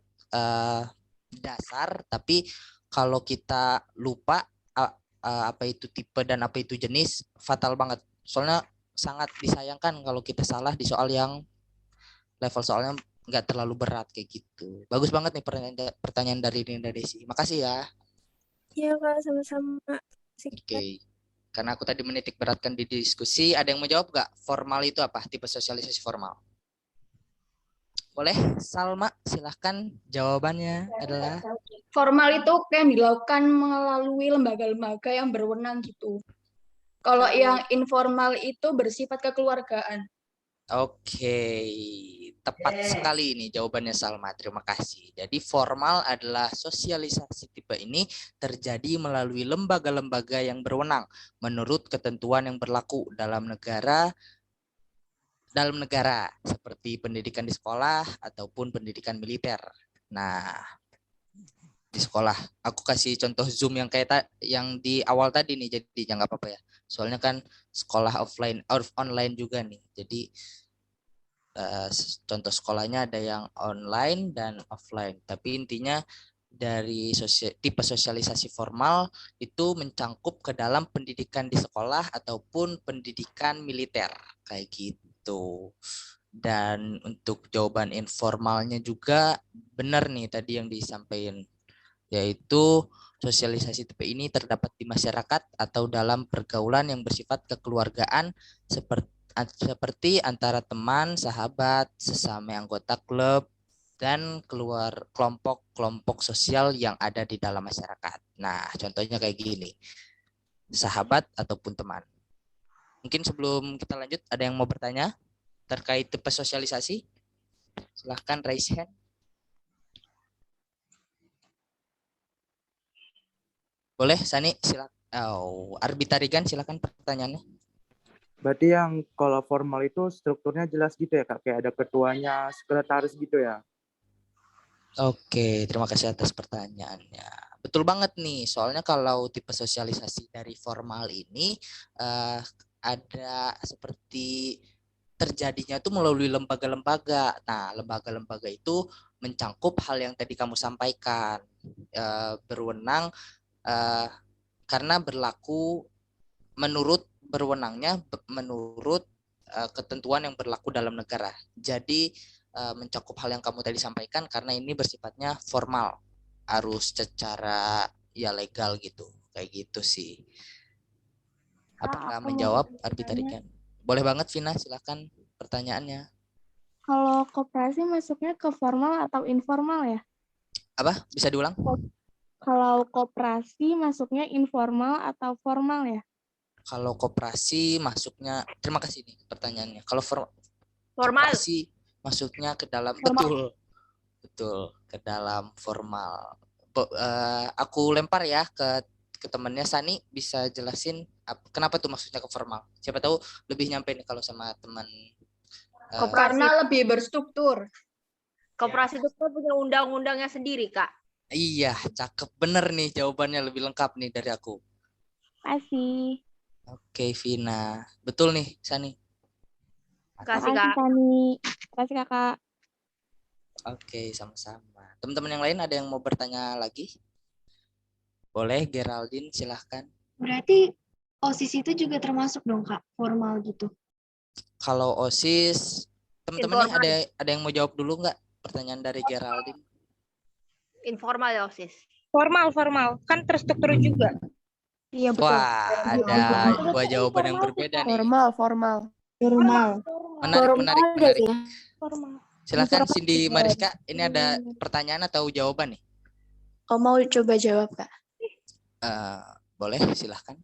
dasar, tapi kalau kita lupa apa itu tipe dan apa itu jenis, fatal banget. Soalnya sangat disayangkan kalau kita salah di soal yang level soalnya nggak terlalu berat kayak gitu. Bagus banget nih pertanyaan dari Rina Desi. Makasih ya. Iya, Kak, sama-sama. Oke. Karena aku tadi menitik beratkan di diskusi, ada yang mau jawab nggak? Formal itu apa? Tipe sosialisasi formal. Boleh, Salma, silahkan jawabannya adalah. Formal itu yang dilakukan melalui lembaga-lembaga yang berwenang gitu. Kalau yang informal itu bersifat kekeluargaan. Oke, tepat sekali ini jawabannya Salma. Terima kasih. Jadi formal adalah sosialisasi tipe ini terjadi melalui lembaga-lembaga yang berwenang menurut ketentuan yang berlaku dalam negara seperti pendidikan di sekolah ataupun pendidikan militer. Nah, di sekolah aku kasih contoh Zoom yang kayak yang di awal tadi nih, jadi jangan apa-apa ya. Soalnya kan sekolah offline online juga nih. Jadi contoh sekolahnya ada yang online dan offline. Tapi intinya dari tipe sosialisasi formal itu mencangkup ke dalam pendidikan di sekolah ataupun pendidikan militer kayak gitu. Dan untuk jawaban informalnya juga benar nih tadi yang disampaikan, yaitu sosialisasi tipe ini terdapat di masyarakat atau dalam pergaulan yang bersifat kekeluargaan seperti antara teman, sahabat, sesama anggota klub, dan keluar kelompok-kelompok sosial yang ada di dalam masyarakat. Nah, contohnya kayak gini, sahabat ataupun teman. Mungkin sebelum kita lanjut, ada yang mau bertanya terkait tipe sosialisasi? Silahkan raise hand. Boleh, Sani, silakan. Arbita Rigan, silakan pertanyaannya. Berarti yang kalau formal itu strukturnya jelas gitu ya, Kak? Kayak ada ketuanya, sekretaris gitu ya? Oke, terima kasih atas pertanyaannya. Betul banget nih, soalnya kalau tipe sosialisasi dari formal ini ada seperti terjadinya tuh melalui lembaga-lembaga. Nah, lembaga-lembaga itu mencangkup hal yang tadi kamu sampaikan, berwenang karena berlaku menurut ketentuan yang berlaku dalam negara. Jadi mencakup hal yang kamu tadi sampaikan karena ini bersifatnya formal, harus secara ya legal gitu, kayak gitu sih. Apakah menjawab Arbita Rigan? Boleh banget Vina, silakan pertanyaannya. Kalau koperasi masuknya ke formal atau informal ya? Apa? Bisa diulang? Kalau koperasi masuknya informal atau formal ya? Kalau koperasi masuknya, terima kasih nih pertanyaannya. Kalau Formal. koperasi masuknya ke dalam betul ke dalam formal. Aku lempar ya ke temannya Sani, bisa jelasin kenapa tuh maksudnya ke formal. Siapa tahu lebih nyampe nih kalau sama teman. Karena lebih berstruktur. Koperasi itu kan punya undang-undangnya sendiri, Kak. Iya, cakep bener nih jawabannya, lebih lengkap nih dari aku. Kasih. Oke, Vina. Betul nih, Sani. Kasih, Kak. Sani. Kasih, Kakak. Oke, sama-sama. Teman-teman yang lain ada yang mau bertanya lagi? Boleh, Geraldine, silahkan. Berarti OSIS itu juga termasuk dong, Kak, formal gitu. Kalau OSIS, teman-teman nih ada yang mau jawab dulu nggak pertanyaan dari Geraldine? informal ya OSIS. Formal, kan terstruktur juga. Iya betul. Wah, ada dua jawaban yang berbeda nih. Formal. Menarik. ya. Silakan Cindy Mariska, ini ada pertanyaan atau jawaban nih? Oh, mau coba jawab, Kak? Boleh, silahkan.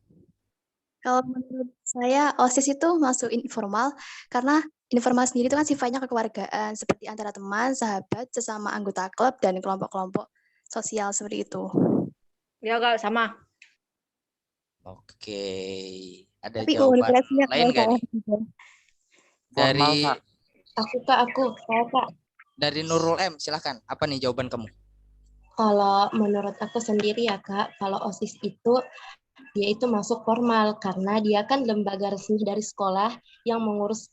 Kalau menurut saya, OSIS itu masuk informal karena informal sendiri itu kan sifatnya kekeluargaan, seperti antara teman, sahabat, sesama anggota klub, dan kelompok-kelompok sosial seperti itu. Ya Kak, sama. Oke, ada Tapi jawaban komunikasinya lain nggak nih? Dari Saya Kak. Dari Nurul M, silahkan. Apa nih jawaban kamu? Kalau menurut aku sendiri ya Kak, kalau OSIS itu dia itu masuk formal karena dia kan lembaga resmi dari sekolah yang mengurus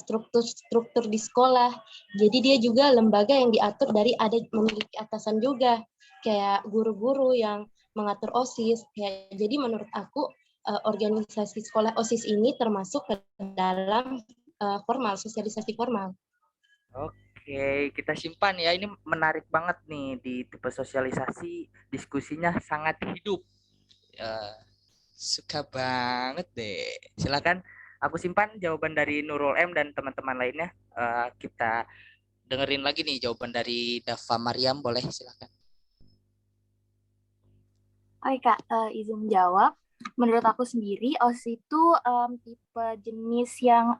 struktur di sekolah. Jadi dia juga lembaga yang diatur dari ada memiliki atasan juga, kayak guru-guru yang mengatur OSIS. Jadi menurut aku organisasi sekolah OSIS ini termasuk ke dalam formal, sosialisasi formal. Oke, kita simpan ya. Ini menarik banget nih di tipe sosialisasi, diskusinya sangat hidup. Suka banget deh. Silakan, aku simpan jawaban dari Nurul M dan teman-teman lainnya. Kita dengerin lagi nih jawaban dari Dava Mariam, boleh silakan. Oke Kak, izin jawab. Menurut aku sendiri, OSIS itu tipe jenis yang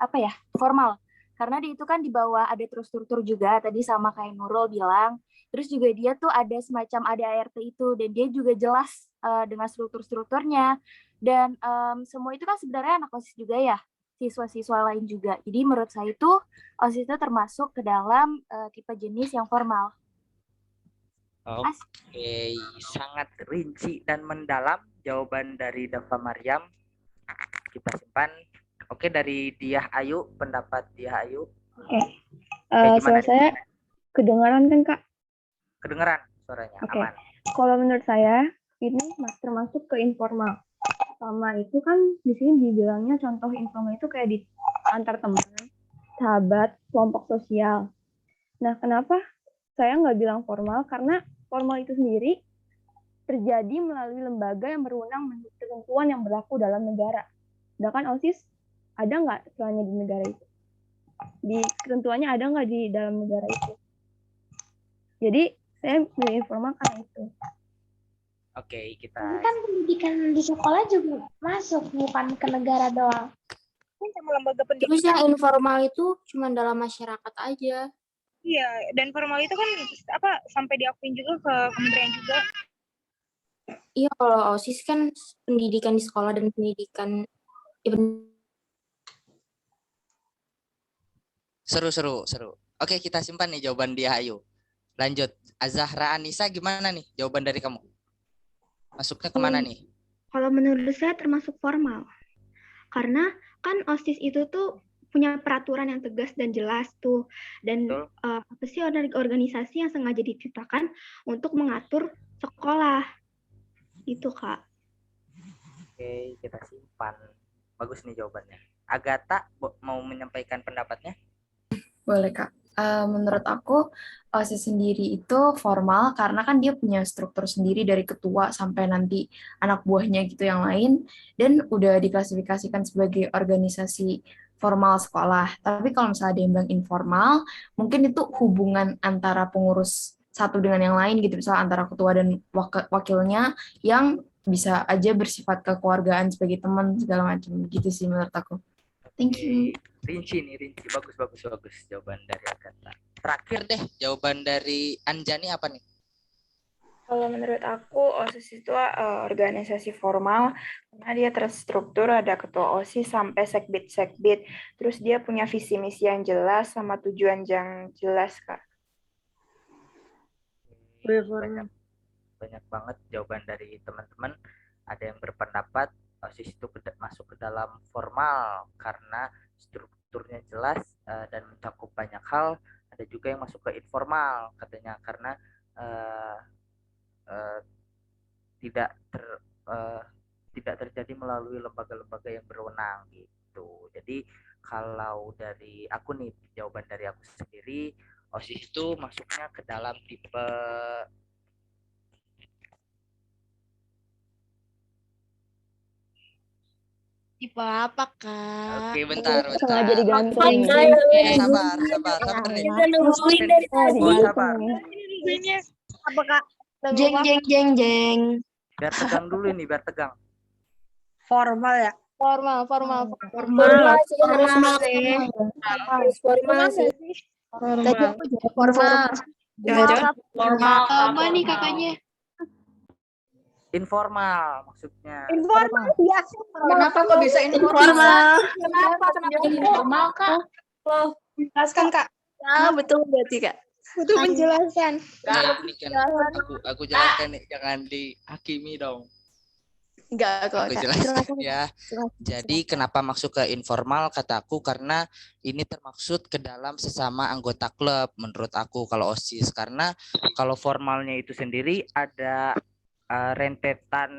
formal. Karena dia itu kan di bawah ada terstruktur juga, tadi sama kayak Nurul bilang. Terus juga dia tuh ada semacam ADART itu, dan dia juga jelas dengan struktur-strukturnya. Dan semua itu kan sebenarnya anak OSIS juga ya, siswa-siswa lain juga. Jadi menurut saya itu OSIS itu termasuk ke dalam tipe jenis yang formal. Oke, sangat rinci dan mendalam jawaban dari Dava Mariam. Kita simpan. Oke, dari Diah Ayu, pendapat Diah Ayu. Oke. Suara saya kedengaran kan, Kak? Kedengaran suaranya, Oke. aman. Kalau menurut saya, ini termasuk ke informal. Sama itu kan di sini dibilangnya contoh informal itu kayak di antar teman, sahabat, kelompok sosial. Nah, kenapa saya nggak bilang formal? Karena formal itu sendiri terjadi melalui lembaga yang berwenang menurut ketentuan yang berlaku dalam negara. Sedangkan OSIS ada nggak istilahnya di negara itu? Di ketentuannya ada nggak di dalam negara itu? Jadi saya pilih informal karena itu. Oke, kita. Ini kan pendidikan di sekolah juga masuk, bukan ke negara doang. Kan sama lembaga pendidikan. Terus yang informal itu cuma dalam masyarakat aja. Iya, dan formal itu kan sampai diakuin juga ke kementerian juga. Iya, kalau OSIS kan pendidikan di sekolah dan pendidikan Seru. Oke, kita simpan nih jawaban Diah Ayu. Lanjut, Azahra Anissa, gimana nih jawaban dari kamu? Masuknya kemana nih? Kalau menurut saya termasuk formal. Karena kan OSIS itu tuh punya peraturan yang tegas dan jelas tuh. Dan organisasi yang sengaja diciptakan untuk mengatur sekolah. Itu, Kak. Oke, kita simpan. Bagus nih jawabannya. Agatha mau menyampaikan pendapatnya? Boleh, Kak. Menurut aku, OSIS sendiri itu formal karena kan dia punya struktur sendiri dari ketua sampai nanti anak buahnya gitu yang lain, dan udah diklasifikasikan sebagai organisasi formal sekolah. Tapi kalau misalnya ada yang bilang informal, mungkin itu hubungan antara pengurus satu dengan yang lain gitu, misalnya antara ketua dan wakilnya yang bisa aja bersifat kekeluargaan sebagai teman segala macam gitu sih menurut aku. Thank you. Rinci. Bagus jawaban dari Agatha. Terakhir deh, jawaban dari Anjani apa nih? Kalau menurut aku, OSIS itu organisasi formal, karena dia terstruktur, ada ketua OSIS sampai sekbid. Terus dia punya visi misi yang jelas sama tujuan yang jelas, Kak. Banyak banget jawaban dari teman-teman. Ada yang berpendapat OSIS itu masuk ke dalam formal karena strukturnya jelas dan mencakup banyak hal. Ada juga yang masuk ke informal katanya karena tidak terjadi melalui lembaga-lembaga yang berwenang gitu. Jadi kalau dari aku nih, jawaban dari aku sendiri, OSIS itu masuknya ke dalam tipe Tipe apa, Kak? Oke, bentar. Sengaja digantungin. Sabar nih. Nungguin dari tadi. Sabar. Apa, Kak? Jeng jeng jeng jeng. Biar tegang dulu ini, biar tegang. Formal ya? Formal. Formal sih, Harus formal sih. Tadi aku jawab formal. Formal apa nih kakaknya? Informal maksudnya. Informal biasa. Kenapa kok bisa informal? Kenapa Informal kak? Loh, jelaskan, Kak. Ah, betul berarti, Kak. Butuh penjelasan. Ini kan aku jelaskan nih, jangan dihakimi dong. Enggak kok, Aku Kak. jelaskan ya. Jadi kenapa masuk ke informal kataku karena ini termaksud ke dalam sesama anggota klub menurut aku kalau OSIS, karena kalau formalnya itu sendiri ada rentetan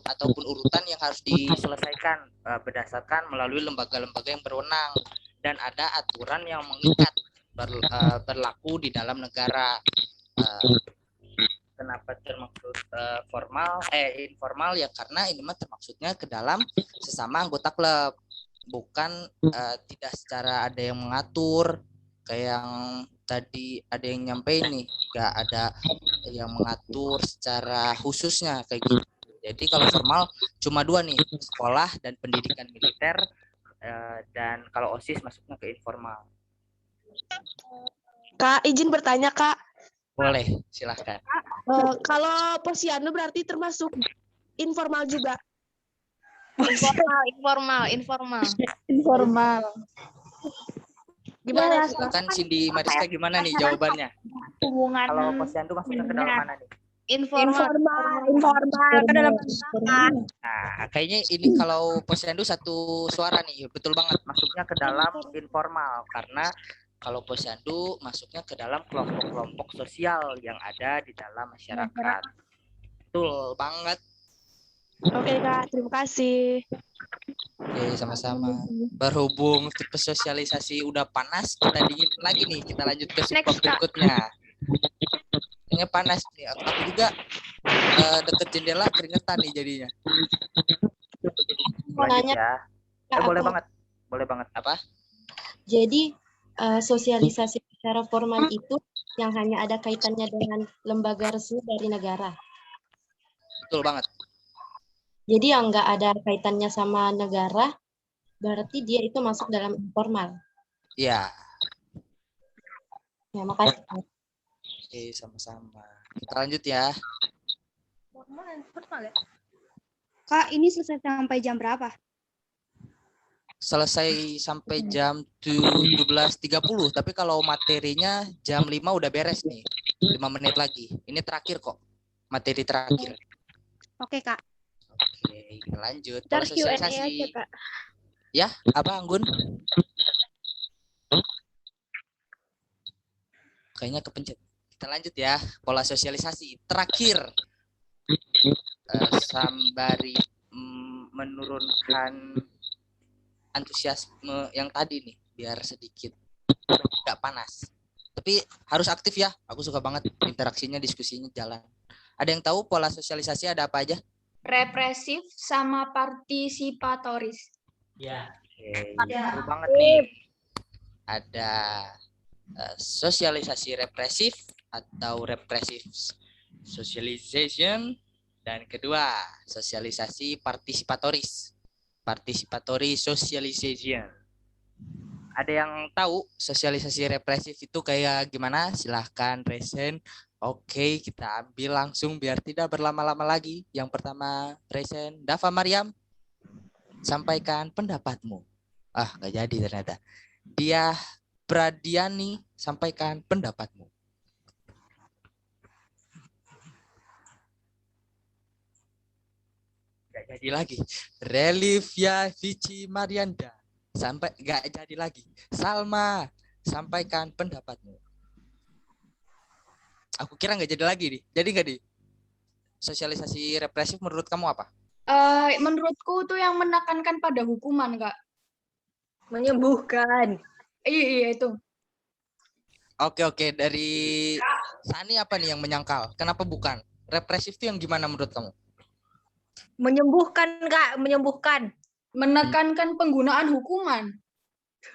ataupun urutan yang harus diselesaikan berdasarkan melalui lembaga-lembaga yang berwenang, dan ada aturan yang mengikat berlaku di dalam negara. Kenapa termaksud informal ya karena ini mah termaksudnya ke dalam sesama anggota klub, bukan tidak secara ada yang mengatur kayak yang tadi ada yang nyampein nih, nggak ada yang mengatur secara khususnya kayak gitu. Jadi kalau formal cuma dua nih, sekolah dan pendidikan militer, dan kalau OSIS masuknya ke informal. Kak, izin bertanya, Kak. Boleh, silahkan. Kalau posyandu berarti termasuk informal juga. Informal. Gimana? Kan Cindy Mariska gimana nih jawabannya? Hubungan Kalau posyandu masuknya ke dalam mana nih? informal ke dalam Nah, kayaknya ini kalau posyandu satu suara nih, betul banget masuknya ke dalam informal karena kalau posyandu masuknya ke dalam kelompok-kelompok sosial yang ada di dalam masyarakat. Betul banget. Oke, Kak, terima kasih. Oke, sama-sama. Berhubung tipe sosialisasi udah panas, kita dingin lagi nih. Kita lanjut ke subbab berikutnya. Kayaknya panas nih. Aku juga deket jendela keringetan nih jadinya. Lanjut ya. Boleh banget. Boleh banget. Apa? Jadi sosialisasi secara formal itu yang hanya ada kaitannya dengan lembaga resmi dari negara. Betul banget. Jadi yang nggak ada kaitannya sama negara, berarti dia itu masuk dalam informal. Iya. Ya, makasih. Oke, sama-sama. Kita lanjut ya. Kak, ini selesai sampai jam berapa? Selesai sampai jam 17.30, tapi kalau materinya jam 5 udah beres nih. 5 menit lagi. Ini terakhir kok. Materi terakhir. Oke, Kak. Oke, lanjut. Ntar Pola Q&A sosialisasi. aja, Kak. Ya, apa Anggun? Kayaknya kepencet. Kita lanjut ya. Pola sosialisasi terakhir. Sambari menurunkan antusiasme yang tadi nih, biar sedikit nggak panas. Tapi harus aktif ya. Aku suka banget interaksinya, diskusinya jalan. Ada yang tahu pola sosialisasi ada apa aja? Represif sama partisipatoris. Ya. Oke, seru banget nih. Ada sosialisasi represif atau represif socialization, dan kedua sosialisasi partisipatoris, participatory socialization. Ada yang tahu sosialisasi represif itu kayak gimana? Silahkan present. Oke, kita ambil langsung biar tidak berlama-lama lagi. Yang pertama present. Dava Mariam, sampaikan pendapatmu. Ah, nggak jadi ternyata. Dia Pradiani, sampaikan pendapatmu. Nggak jadi lagi. Relivia Vici Marianda, sampai nggak jadi lagi. Salma, sampaikan pendapatmu. Aku kira nggak jadi lagi nih. Jadi nggak di sosialisasi represif menurut kamu apa? Menurutku tuh yang menekankan pada hukuman, Kak. Menyembuhkan. Iya itu. Oke. Dari Sani apa nih yang menyangkal? Kenapa bukan? Represif itu yang gimana menurut kamu? Menyembuhkan, Kak, menyembuhkan. Menekankan penggunaan hukuman.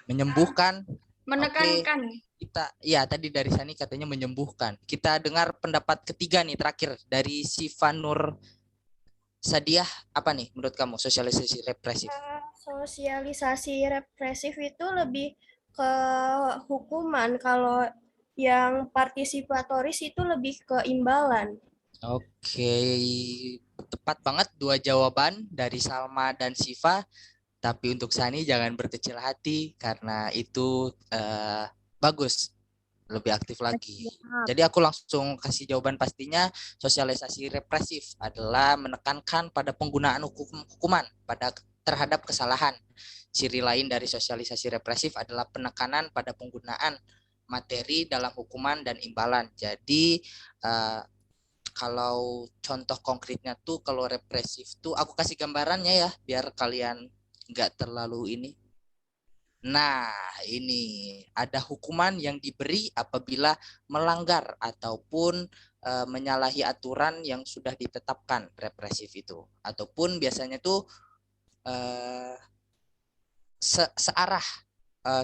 Menyembuhkan. Menekankan. Kita, ya tadi dari Sani katanya menyembuhkan. Kita dengar pendapat ketiga nih terakhir dari Siva Nur Sadiah. Apa nih menurut kamu sosialisasi represif? Sosialisasi represif itu lebih ke hukuman, kalau yang partisipatoris itu lebih ke imbalan. Oke, tepat banget dua jawaban dari Salma dan Siva. Tapi untuk Sani jangan berkecil hati karena itu bagus, lebih aktif lagi. Jadi aku langsung kasih jawaban pastinya. Sosialisasi represif adalah menekankan pada penggunaan hukuman terhadap kesalahan. Ciri lain dari sosialisasi represif adalah penekanan pada penggunaan materi dalam hukuman dan imbalan. Jadi kalau contoh konkretnya tuh, kalau represif tuh aku kasih gambarannya ya biar kalian nggak terlalu ini. Nah, ini ada hukuman yang diberi apabila melanggar ataupun menyalahi aturan yang sudah ditetapkan represif itu, ataupun biasanya tuh searah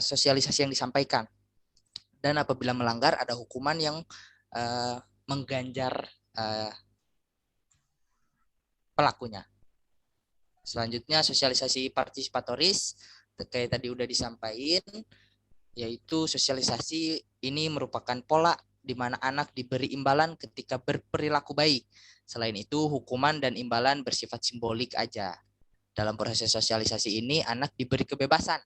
sosialisasi yang disampaikan. Dan apabila melanggar ada hukuman yang mengganjar pelakunya. Selanjutnya sosialisasi partisipatoris, kayak tadi udah disampaikan, yaitu sosialisasi ini merupakan pola di mana anak diberi imbalan ketika berperilaku baik. Selain itu, hukuman dan imbalan bersifat simbolik aja. Dalam proses sosialisasi ini, anak diberi kebebasan,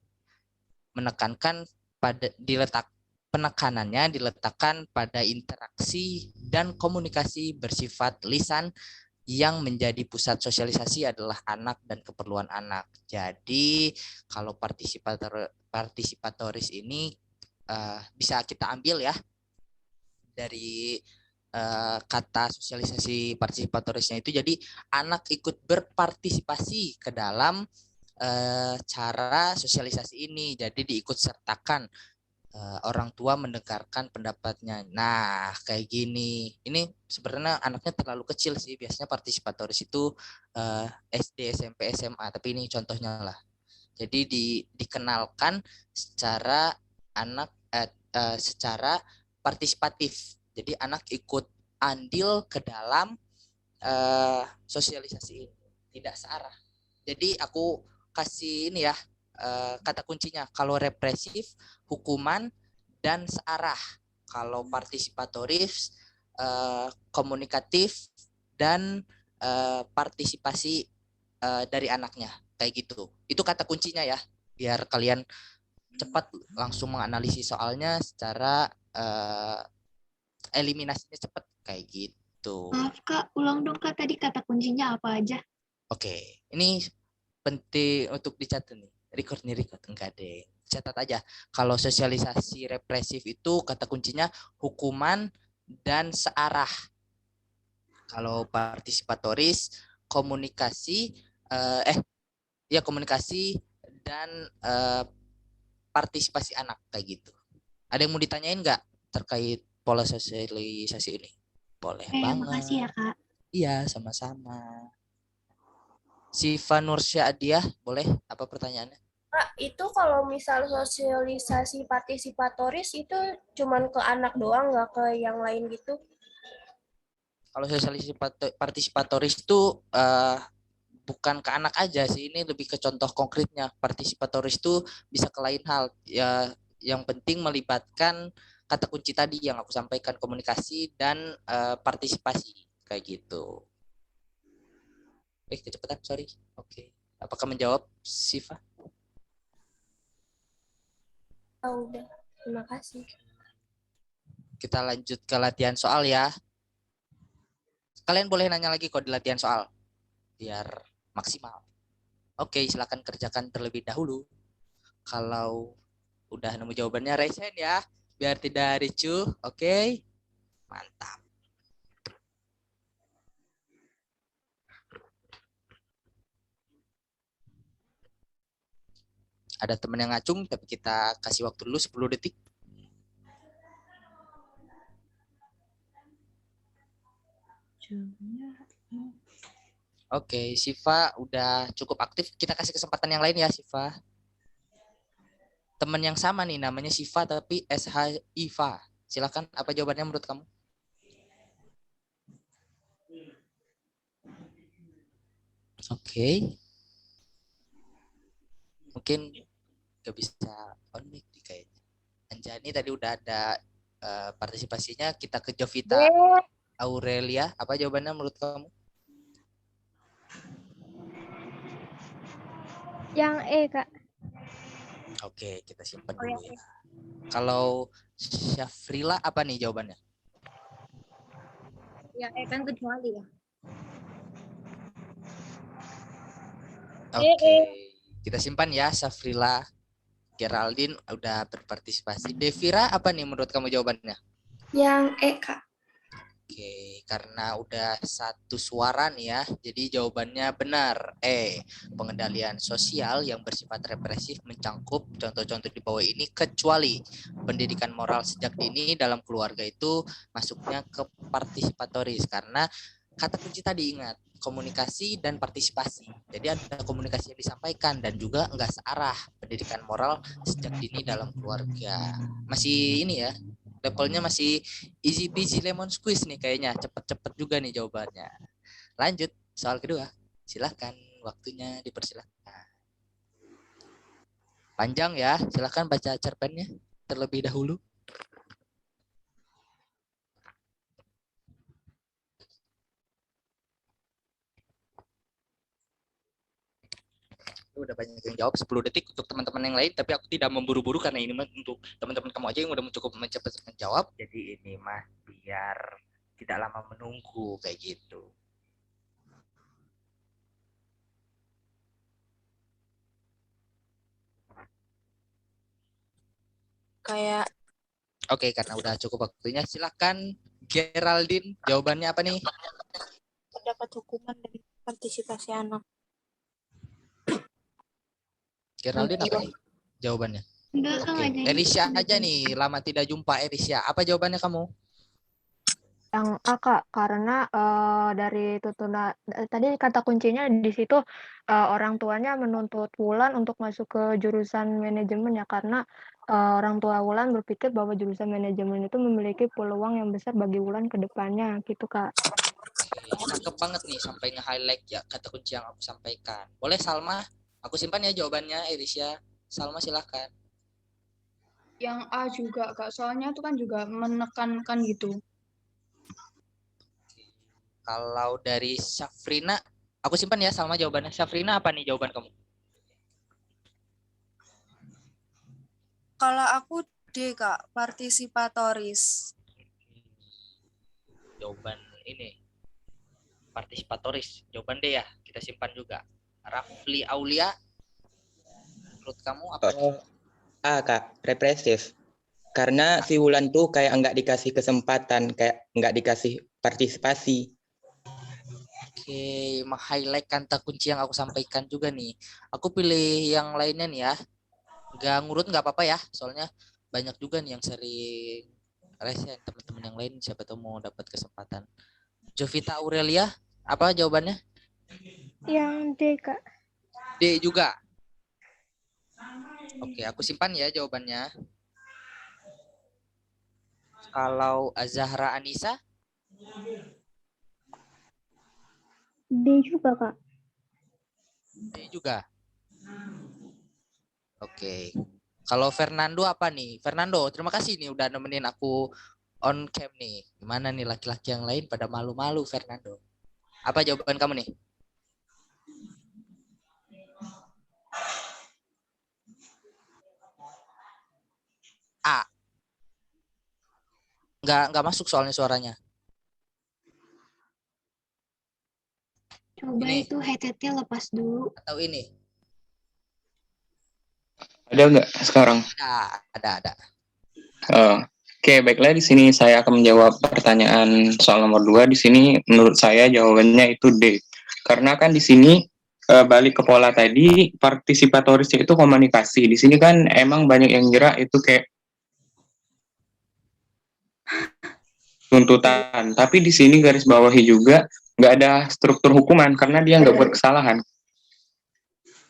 penekanannya diletakkan pada interaksi dan komunikasi bersifat lisan. Yang menjadi pusat sosialisasi adalah anak dan keperluan anak. Jadi kalau partisipatoris ini bisa kita ambil ya dari kata sosialisasi partisipatorisnya itu. Jadi anak ikut berpartisipasi ke dalam cara sosialisasi ini. Jadi diikut sertakan. Orang tua mendengarkan pendapatnya. Nah, kayak gini. Ini sebenarnya anaknya terlalu kecil sih. Biasanya partisipatoris itu SD, SMP, SMA. Tapi ini contohnya lah. Jadi dikenalkan secara secara partisipatif. Jadi anak ikut andil ke dalam sosialisasi ini. Tidak searah. Jadi aku kasih ini ya. Kata kuncinya, kalau represif, hukuman, dan searah. Kalau partisipatoris, komunikatif, dan partisipasi dari anaknya. Kayak gitu. Itu kata kuncinya ya, biar kalian cepat langsung menganalisis soalnya secara eliminasinya cepat. Kayak gitu. Maaf Kak, ulang dong Kak, tadi kata kuncinya apa aja? Oke, ini penting untuk dicatat nih. Record enggak deh, catat aja. Kalau sosialisasi represif itu kata kuncinya hukuman dan searah. Kalau partisipatoris komunikasi komunikasi dan partisipasi anak kayak gitu. Ada yang mau ditanyain nggak terkait pola sosialisasi ini? Boleh banget. Makasih ya Kak. Iya, sama-sama. Siva Nursyadiah, boleh apa pertanyaannya? Kak, itu kalau misal sosialisasi partisipatoris itu cuman ke anak doang, nggak ke yang lain gitu? Kalau sosialisasi partisipatoris itu bukan ke anak aja sih, ini lebih ke contoh konkretnya. Partisipatoris itu bisa ke lain hal. Ya, yang penting melibatkan kata kunci tadi yang aku sampaikan, komunikasi dan partisipasi kayak gitu. Kecepatan, sorry. Oke. Apakah menjawab, Siva? Oh, udah. Terima kasih. Kita lanjut ke latihan soal ya. Kalian boleh nanya lagi kok di latihan soal. Biar maksimal. Oke, silakan kerjakan terlebih dahulu. Kalau udah nemu jawabannya, raise hand ya. Biar tidak ricuh. Oke. Mantap. Ada teman yang ngacung, tapi kita kasih waktu dulu 10 detik. Oke, Siva udah cukup aktif. Kita kasih kesempatan yang lain ya, Siva. Teman yang sama nih, namanya Siva tapi SH Iva. Silakan, apa jawabannya menurut kamu? Oke. Mungkin gak bisa on mic nih kayaknya. Anjani tadi udah ada partisipasinya. Kita ke Jovita Aurelia. Apa jawabannya menurut kamu? Yang E, Kak. Oke, kita simpan dulu ya. Kalau Syafrila apa nih jawabannya? Yang E kan kecuali ya. Oke, kita simpan ya Syafrila. Geraldine udah berpartisipasi. Devira apa nih menurut kamu jawabannya? Yang E, Kak. Oke, karena udah satu suara nih ya, jadi jawabannya benar. Pengendalian sosial yang bersifat represif mencangkup contoh-contoh di bawah ini kecuali pendidikan moral sejak dini dalam keluarga itu masuknya ke partisipatoris karena kata kunci tadi ingat komunikasi dan partisipasi. Jadi ada komunikasi yang disampaikan dan juga enggak searah pendidikan moral sejak dini dalam keluarga. Masih ini ya. Levelnya masih easy peasy lemon squeeze nih kayaknya. Cepet-cepet juga nih jawabannya. Lanjut, soal kedua. Silahkan, waktunya dipersilahkan. Panjang ya, silahkan baca cerpennya terlebih dahulu. Udah banyak yang jawab 10 detik untuk teman-teman yang lain, tapi aku tidak memburu-buru karena ini untuk teman-teman kamu aja yang udah cukup cepat menjawab. Jadi ini mah biar tidak lama menunggu kayak gitu. Kayak Oke, karena udah cukup waktunya, silakan Geraldine, jawabannya apa nih? Terdapat hukuman dari partisipasi anak. Geraldine apa nih jawabannya? Enggak, Kak, Oke, ada yang- Erisha aja nih, lama tidak jumpa Erisha. Apa jawabannya kamu? Yang A, Kak, karena dari tuntunan tadi kata kuncinya di situ orang tuanya menuntut Wulan untuk masuk ke jurusan manajemen ya karena orang tua Wulan berpikir bahwa jurusan manajemen itu memiliki peluang yang besar bagi Wulan ke depannya gitu, Kak. Cakep banget nih sampai nge-highlight ya kata kunci yang aku sampaikan. Boleh Salma? Aku simpan ya jawabannya Erisha. Salma silahkan. Yang A juga, Kak. Soalnya itu kan juga menekankan gitu. Kalau dari Syafrina, aku simpan ya Salma jawabannya. Syafrina apa nih jawaban kamu? kalau aku D, Kak, partisipatoris. Jawaban ini partisipatoris. Jawaban D ya, kita simpan juga. Rafli Aulia, menurut kamu apa? A, Kak, represif. Karena si Wulan tuh kayak nggak dikasih kesempatan, kayak nggak dikasih partisipasi. Oke, meng-highlight kata kunci yang aku sampaikan juga nih. Aku pilih yang lainnya nih ya. Nggak ngurut nggak apa-apa ya, soalnya banyak juga nih yang sering resen teman-teman yang lain, siapa tahu mau dapat kesempatan. Jovita Aurelia, apa jawabannya? Yang D, Kak. D juga. Oke, aku simpan ya jawabannya. Kalau Azahra Anissa? D juga, Kak. D juga. Oke. Kalau Fernando apa nih? Fernando, terima kasih nih udah nemenin aku on cam nih. Gimana nih laki-laki yang lain pada malu-malu Fernando? Apa jawaban kamu nih? A. Nggak masuk soalnya suaranya. Coba Ini. itu HTT lepas dulu. Atau ini? Ada nggak sekarang? Ada. Oke, baiklah di sini saya akan menjawab pertanyaan soal nomor 2. Di sini menurut saya jawabannya itu D. Karena kan di sini balik ke pola tadi, partisipatoris itu komunikasi. Di sini kan emang banyak yang kira itu kayak tuntutan. Tapi di sini garis bawahi juga nggak ada struktur hukuman karena dia nggak buat kesalahan.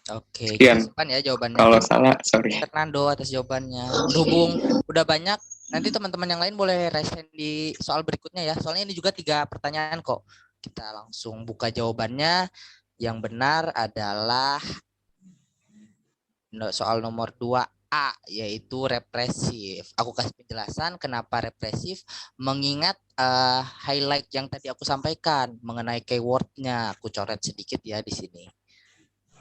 Oke, Sekian. kita simpan ya jawabannya. Kalau salah, sorry. Fernando atas jawabannya. Berhubung udah banyak, nanti teman-teman yang lain boleh resen di soal berikutnya ya. Soalnya ini juga 3 pertanyaan kok. Kita langsung buka jawabannya. Yang benar adalah soal nomor 2A, yaitu represif. Aku kasih penjelasan kenapa represif, mengingat highlight yang tadi aku sampaikan mengenai keywordnya. Aku coret sedikit ya di sini.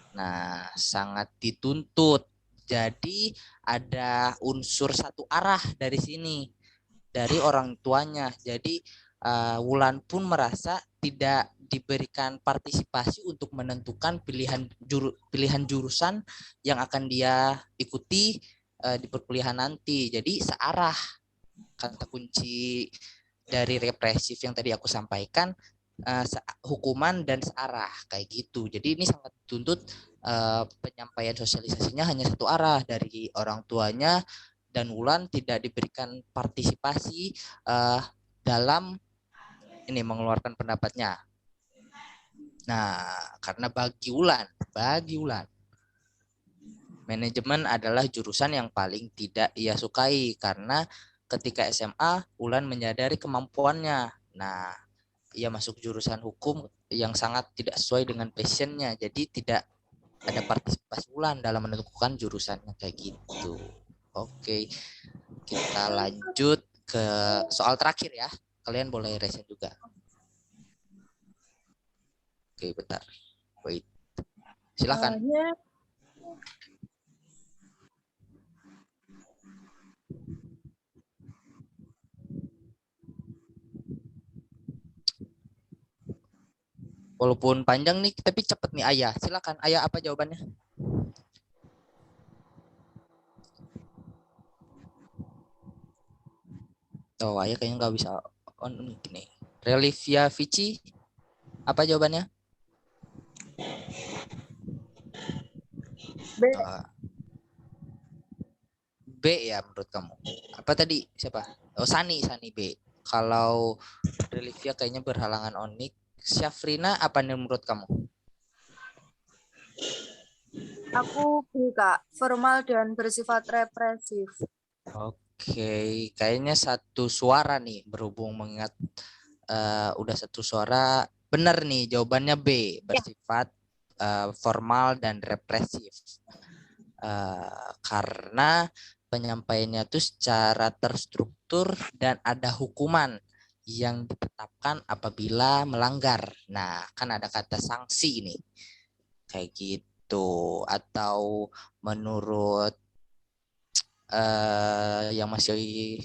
Nah, sangat dituntut. Jadi ada unsur satu arah dari sini, dari orang tuanya. Jadi Wulan pun merasa tidak diberikan partisipasi untuk menentukan pilihan jurusan yang akan dia ikuti di perkuliahan nanti. Jadi searah, kata kunci dari represif yang tadi aku sampaikan, hukuman dan searah kayak gitu. Jadi ini sangat dituntut penyampaian sosialisasinya hanya satu arah dari orang tuanya, dan Wulan tidak diberikan partisipasi dalam ini mengeluarkan pendapatnya. Nah, karena bagi Wulan manajemen adalah jurusan yang paling tidak ia sukai, karena ketika SMA Wulan menyadari kemampuannya. Nah, ia masuk jurusan hukum yang sangat tidak sesuai dengan passionnya, jadi tidak ada partisipasi Wulan dalam menentukan jurusannya kayak gitu. Oke, kita lanjut ke soal terakhir ya. Kalian boleh resen juga. Oke, bentar. Wait. Silakan. Walaupun panjang nih, tapi cepet nih Ayah. Silakan Ayah, apa jawabannya? Oh, Ayah kayaknya nggak bisa on nih. Relivia Vici, apa jawabannya? B. B ya menurut kamu. Apa tadi? Siapa? Oh, Sani B. Kalau Relivia kayaknya berhalangan onik. Syafrina, apa nih menurut kamu? Aku B, Kak. Formal dan bersifat represif. Oke, kayaknya satu suara nih, berhubung mengingat udah satu suara. Benar nih, jawabannya B, bersifat formal dan represif. Karena penyampaiannya itu secara terstruktur dan ada hukuman yang ditetapkan apabila melanggar. Nah, kan ada kata sanksi nih. Kayak gitu. Atau menurut yang masih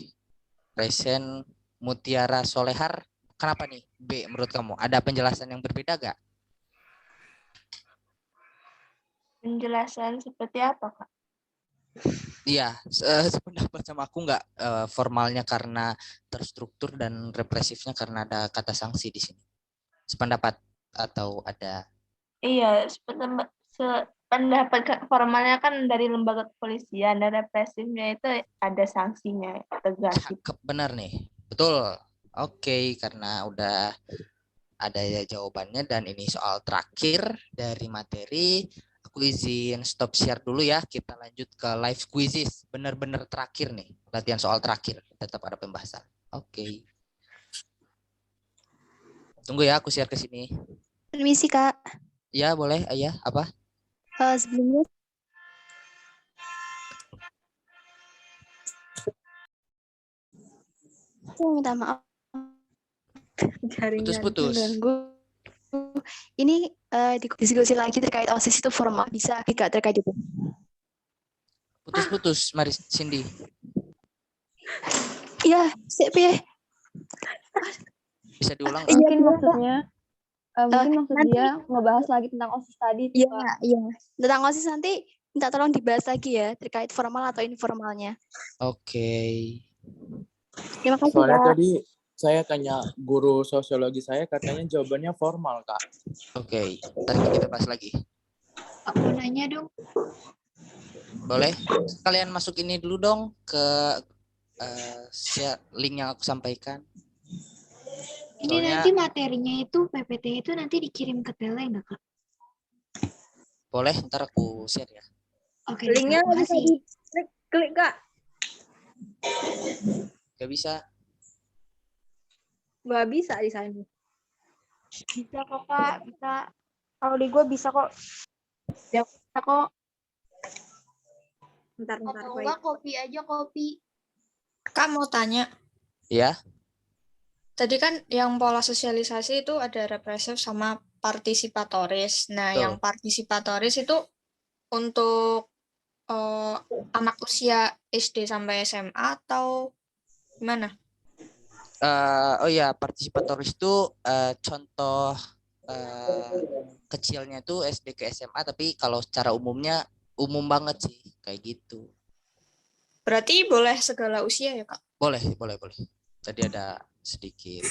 resen Mutiara Solehar, kenapa nih B menurut kamu? Ada penjelasan yang berbeda gak? Penjelasan seperti apa, Kak? Iya, sependapat sama aku nggak, formalnya karena terstruktur dan represifnya karena ada kata sanksi di sini. Sependapat atau ada? Iya, pendapat formalnya kan dari lembaga kepolisian, dan represifnya itu ada sanksinya, tegas. Cakep, benar nih, betul. Oke, karena udah ada jawabannya dan ini soal terakhir dari materi. Aku izin stop share dulu ya. Kita lanjut ke live quizzes. Benar-benar terakhir nih. Latihan soal terakhir. Tetap ada pembahasan. Oke. Tunggu ya, aku share ke sini. Permisi, Kak. Ya, boleh. Ayah, apa? Sebelumnya aku minta maaf. Putus-putus. Ini diskusi lagi terkait OSIS itu formal, bisa tidak terkait itu? Putus-putus, mari Cindy. Iya, siap. Bisa diulang nggak? Mungkin maksudnya, maksud dia ngebahas lagi tentang OSIS tadi. Iya. Tentang OSIS nanti minta tolong dibahas lagi ya, terkait formal atau informalnya. Oke. Terima kasih, Soalnya Kak. tadi saya tanya guru sosiologi saya, katanya jawabannya formal, Kak. Oke, ntar kita bahas lagi. Aku nanya dong. Boleh? Kalian masuk ini dulu dong ke share link yang aku sampaikan. Ini Soalnya nanti materinya itu PPT itu nanti dikirim ke tele nggak, Kak? boleh ntar aku share ya. Oke, Linknya Kak. nggak bisa Makasih. diklik, Kak. Gak bisa. Nggak bisa di sana. Bisa kok, Kak. Bisa. Kalau di gue bisa kok. Ya, bisa kok. Bentar, Atau Pak. enggak kopi aja, kopi. Kak mau tanya, Ya, tadi kan yang pola sosialisasi itu ada represif sama partisipatoris. Nah, yang betul. partisipatoris itu untuk anak usia SD sampai SMA atau gimana? Oh ya, partisipatoris itu contoh kecilnya itu SD ke SMA, tapi kalau secara umumnya umum banget sih kayak gitu. Berarti boleh segala usia ya, Kak? Boleh. Tadi ada sedikit.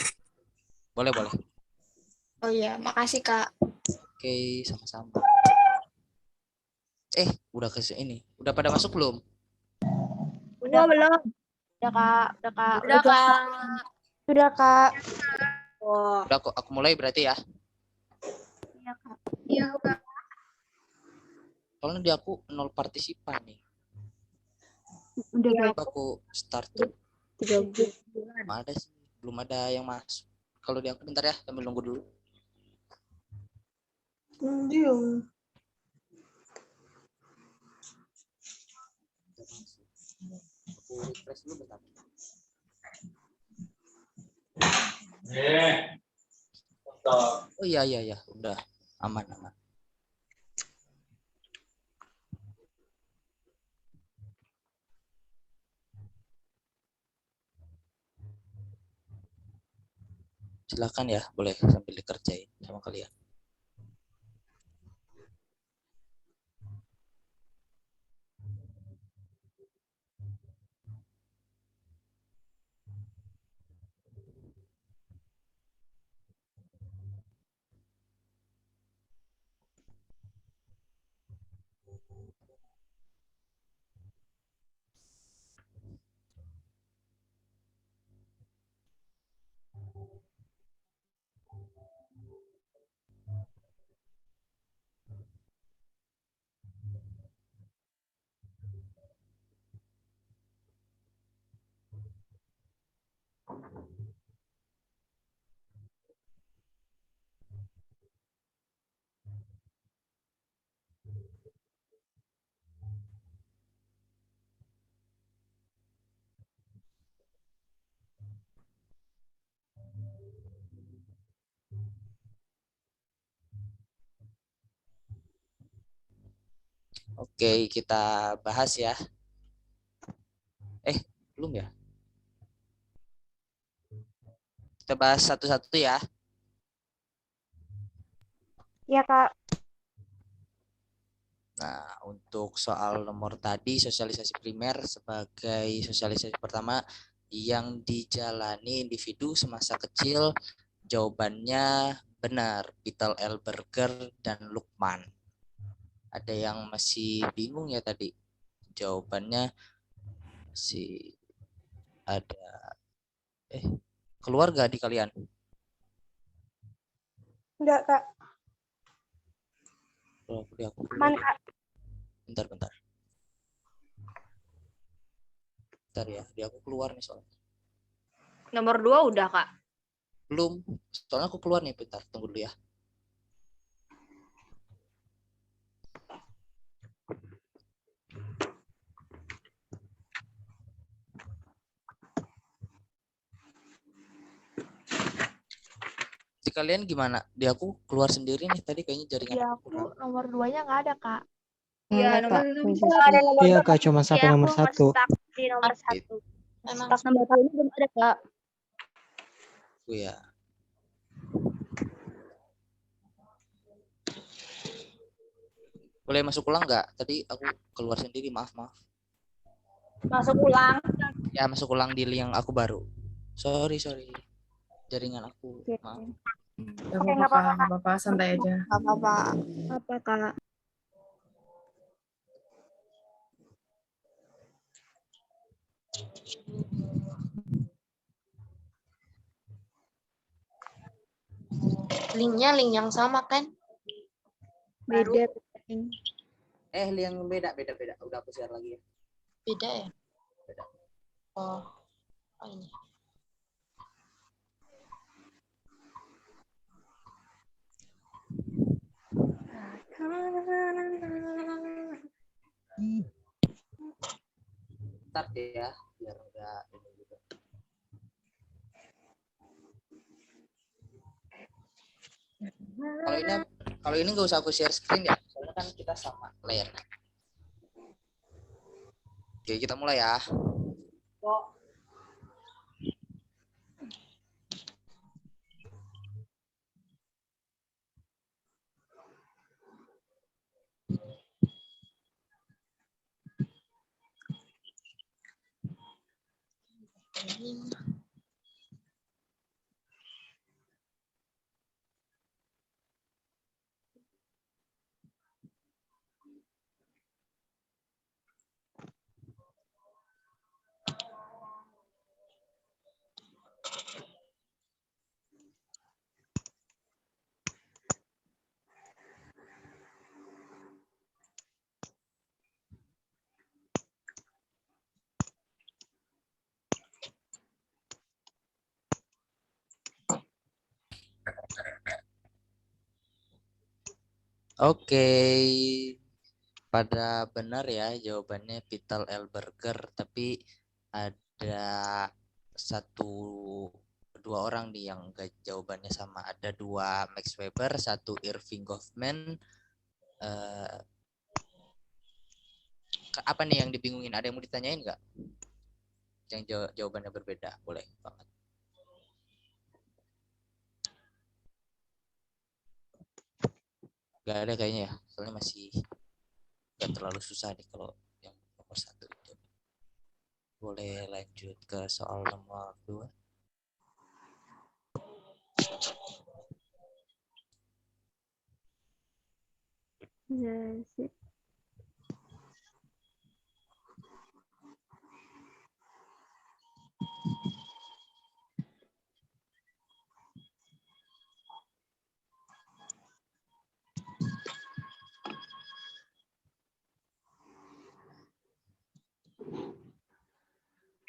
Boleh. Oh iya, makasih Kak. Oke, sama-sama. Udah ke ini. Udah pada masuk belum? Udah, belum. Udah, Kak. Udah, Kak. Udah, Kak. Udah, Kak. Oh. Udah aku mulai berarti ya. Iya, Kak. Iya, Kak. Soalnya di aku 0 partisipan nih. Udah, Coba Kak. aku start tuh. 3 Ada sih, belum ada yang masuk. Kalau di aku bentar ya, sambil nunggu dulu. Aku refresh dulu bentar. Oh iya, udah aman. Silakan ya, boleh sambil dikerjain sama kalian. Oke, kita bahas ya. Belum ya? Kita bahas satu-satu ya. Iya, Kak. Nah, untuk soal nomor tadi, sosialisasi primer sebagai sosialisasi pertama yang dijalani individu semasa kecil, jawabannya benar, Peter L. Berger dan Lukman. Ada yang masih bingung ya tadi? Jawabannya masih ada. Keluar gak di kalian? Enggak, Kak. Aman, Kak. Bentar. Bentar ya, di aku keluar nih soalnya. Nomor 2 udah, Kak. Belum, soalnya aku keluar nih, bentar, tunggu dulu ya. Di kalian gimana? Di aku keluar sendiri nih, tadi kayaknya jaringan Iya, aku aku nomor 2-nya nggak ada, Kak. Iya, Kak. ada nomor Iya, 2. Kak, cuma sampai nomor 1. Stuck di nomor 1. Stuck nomor 2 ini belum ada, Kak. Ya. Boleh masuk ulang nggak? Tadi aku keluar sendiri, maaf. Masuk ulang. Ya, masuk ulang di link yang aku baru. Sorry. Jaringan aku, maaf. Nggak apa-apa, santai aja. Nggak apa-apa. Apa, Kak? Linknya link yang sama kan? Beda. Link yang beda. Udah aku share lagi ya. Beda ya? Beda. Oh ini. Start ya, biar enggak ini juga. Kalau ini nggak usah aku share screen ya, soalnya kan kita sama layarnya. Oke, kita mulai ya. Oke, pada benar ya jawabannya Vital L. Berger, tapi ada dua orang nih yang jawabannya sama. Ada 2 Max Weber, 1 Irving Goffman. Apa nih yang dibingungin? Ada yang mau ditanyain nggak? Yang jawabannya berbeda, boleh banget. Gak ada kayaknya ya, soalnya masih gak terlalu susah nih kalau yang nomor 1 itu. Boleh lanjut ke soal nomor 2. Yes.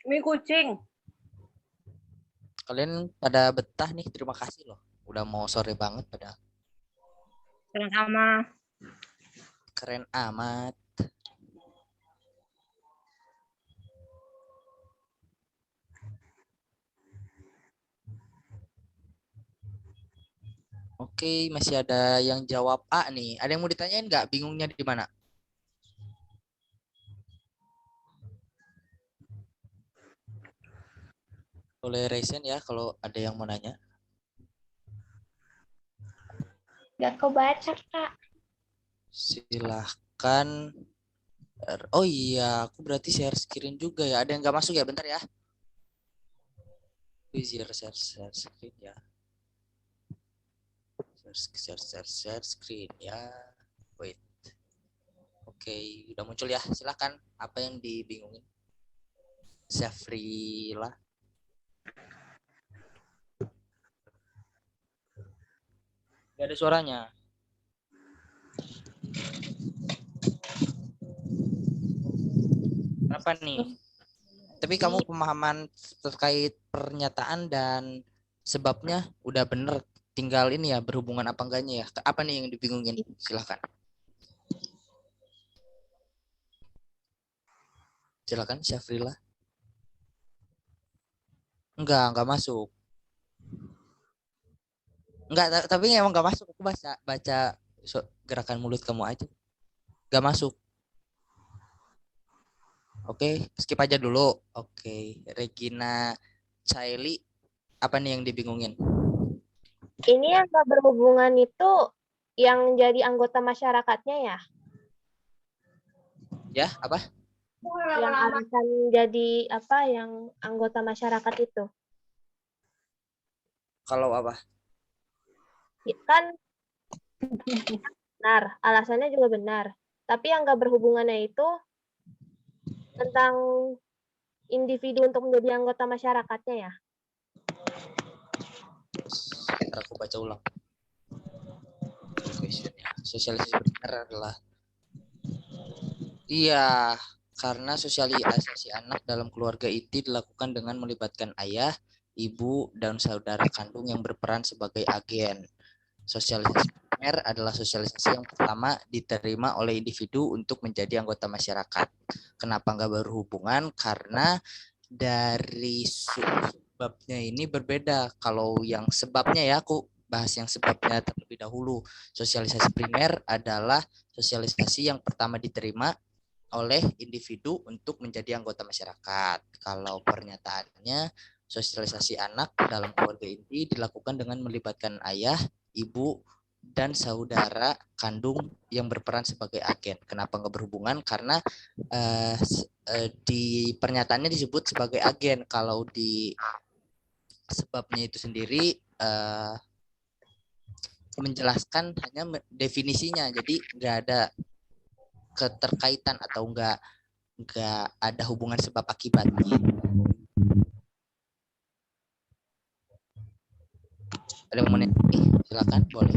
Ini kucing. Kalian pada betah nih, terima kasih loh. Udah mau sore banget pada. Sama. Keren amat. Oke, masih ada yang jawab A nih. Ada yang mau ditanyain nggak? Bingungnya di mana? Boleh raise hand ya kalau ada yang mau nanya. Gak kau baca, Kak. Silahkan. Oh iya, aku berarti share screen juga ya. Ada yang nggak masuk ya? Bentar ya. Share screen ya. Share screen ya. Wait. Oke, udah muncul ya. Silahkan. Apa yang dibingungin? Syafrila. Gak ada suaranya. Apa nih? Tapi kamu pemahaman terkait pernyataan dan sebabnya udah bener. Tinggal ini ya, berhubungan apa enggaknya ya. Apa nih yang dibingungin? Silahkan. Silakan Syafrila. Enggak masuk. Enggak, tapi emang enggak masuk. Aku baca gerakan mulut kamu aja. Enggak masuk. Oke, skip aja dulu. Oke, Regina Chaili, apa nih yang dibingungin? Ini yang gak berhubungan itu yang jadi anggota masyarakatnya ya? Ya, apa? Yang akan jadi apa yang anggota masyarakat itu? Kalau apa? Ya, kan benar, alasannya juga benar. Tapi yang gak berhubungannya itu tentang individu untuk menjadi anggota masyarakatnya ya? Ntar aku baca ulang. questionnya. Sosialisasi primer adalah iya, karena sosialisasi anak dalam keluarga inti dilakukan dengan melibatkan ayah, ibu, dan saudara kandung yang berperan sebagai agen. Sosialisasi primer adalah sosialisasi yang pertama diterima oleh individu untuk menjadi anggota masyarakat. Kenapa nggak berhubungan? Karena dari sebabnya ini berbeda. Kalau yang sebabnya ya, aku bahas yang sebabnya terlebih dahulu. Sosialisasi primer adalah sosialisasi yang pertama diterima oleh individu untuk menjadi anggota masyarakat. Kalau pernyataannya, sosialisasi anak dalam keluarga inti dilakukan dengan melibatkan ayah, ibu, dan saudara kandung yang berperan sebagai agen. Kenapa nggak berhubungan? Karena di pernyataannya disebut sebagai agen. Kalau di sebabnya itu sendiri menjelaskan hanya definisinya. Jadi nggak ada keterkaitan atau nggak ada hubungan sebab akibatnya. Ada yang mau nanya? Silakan, boleh.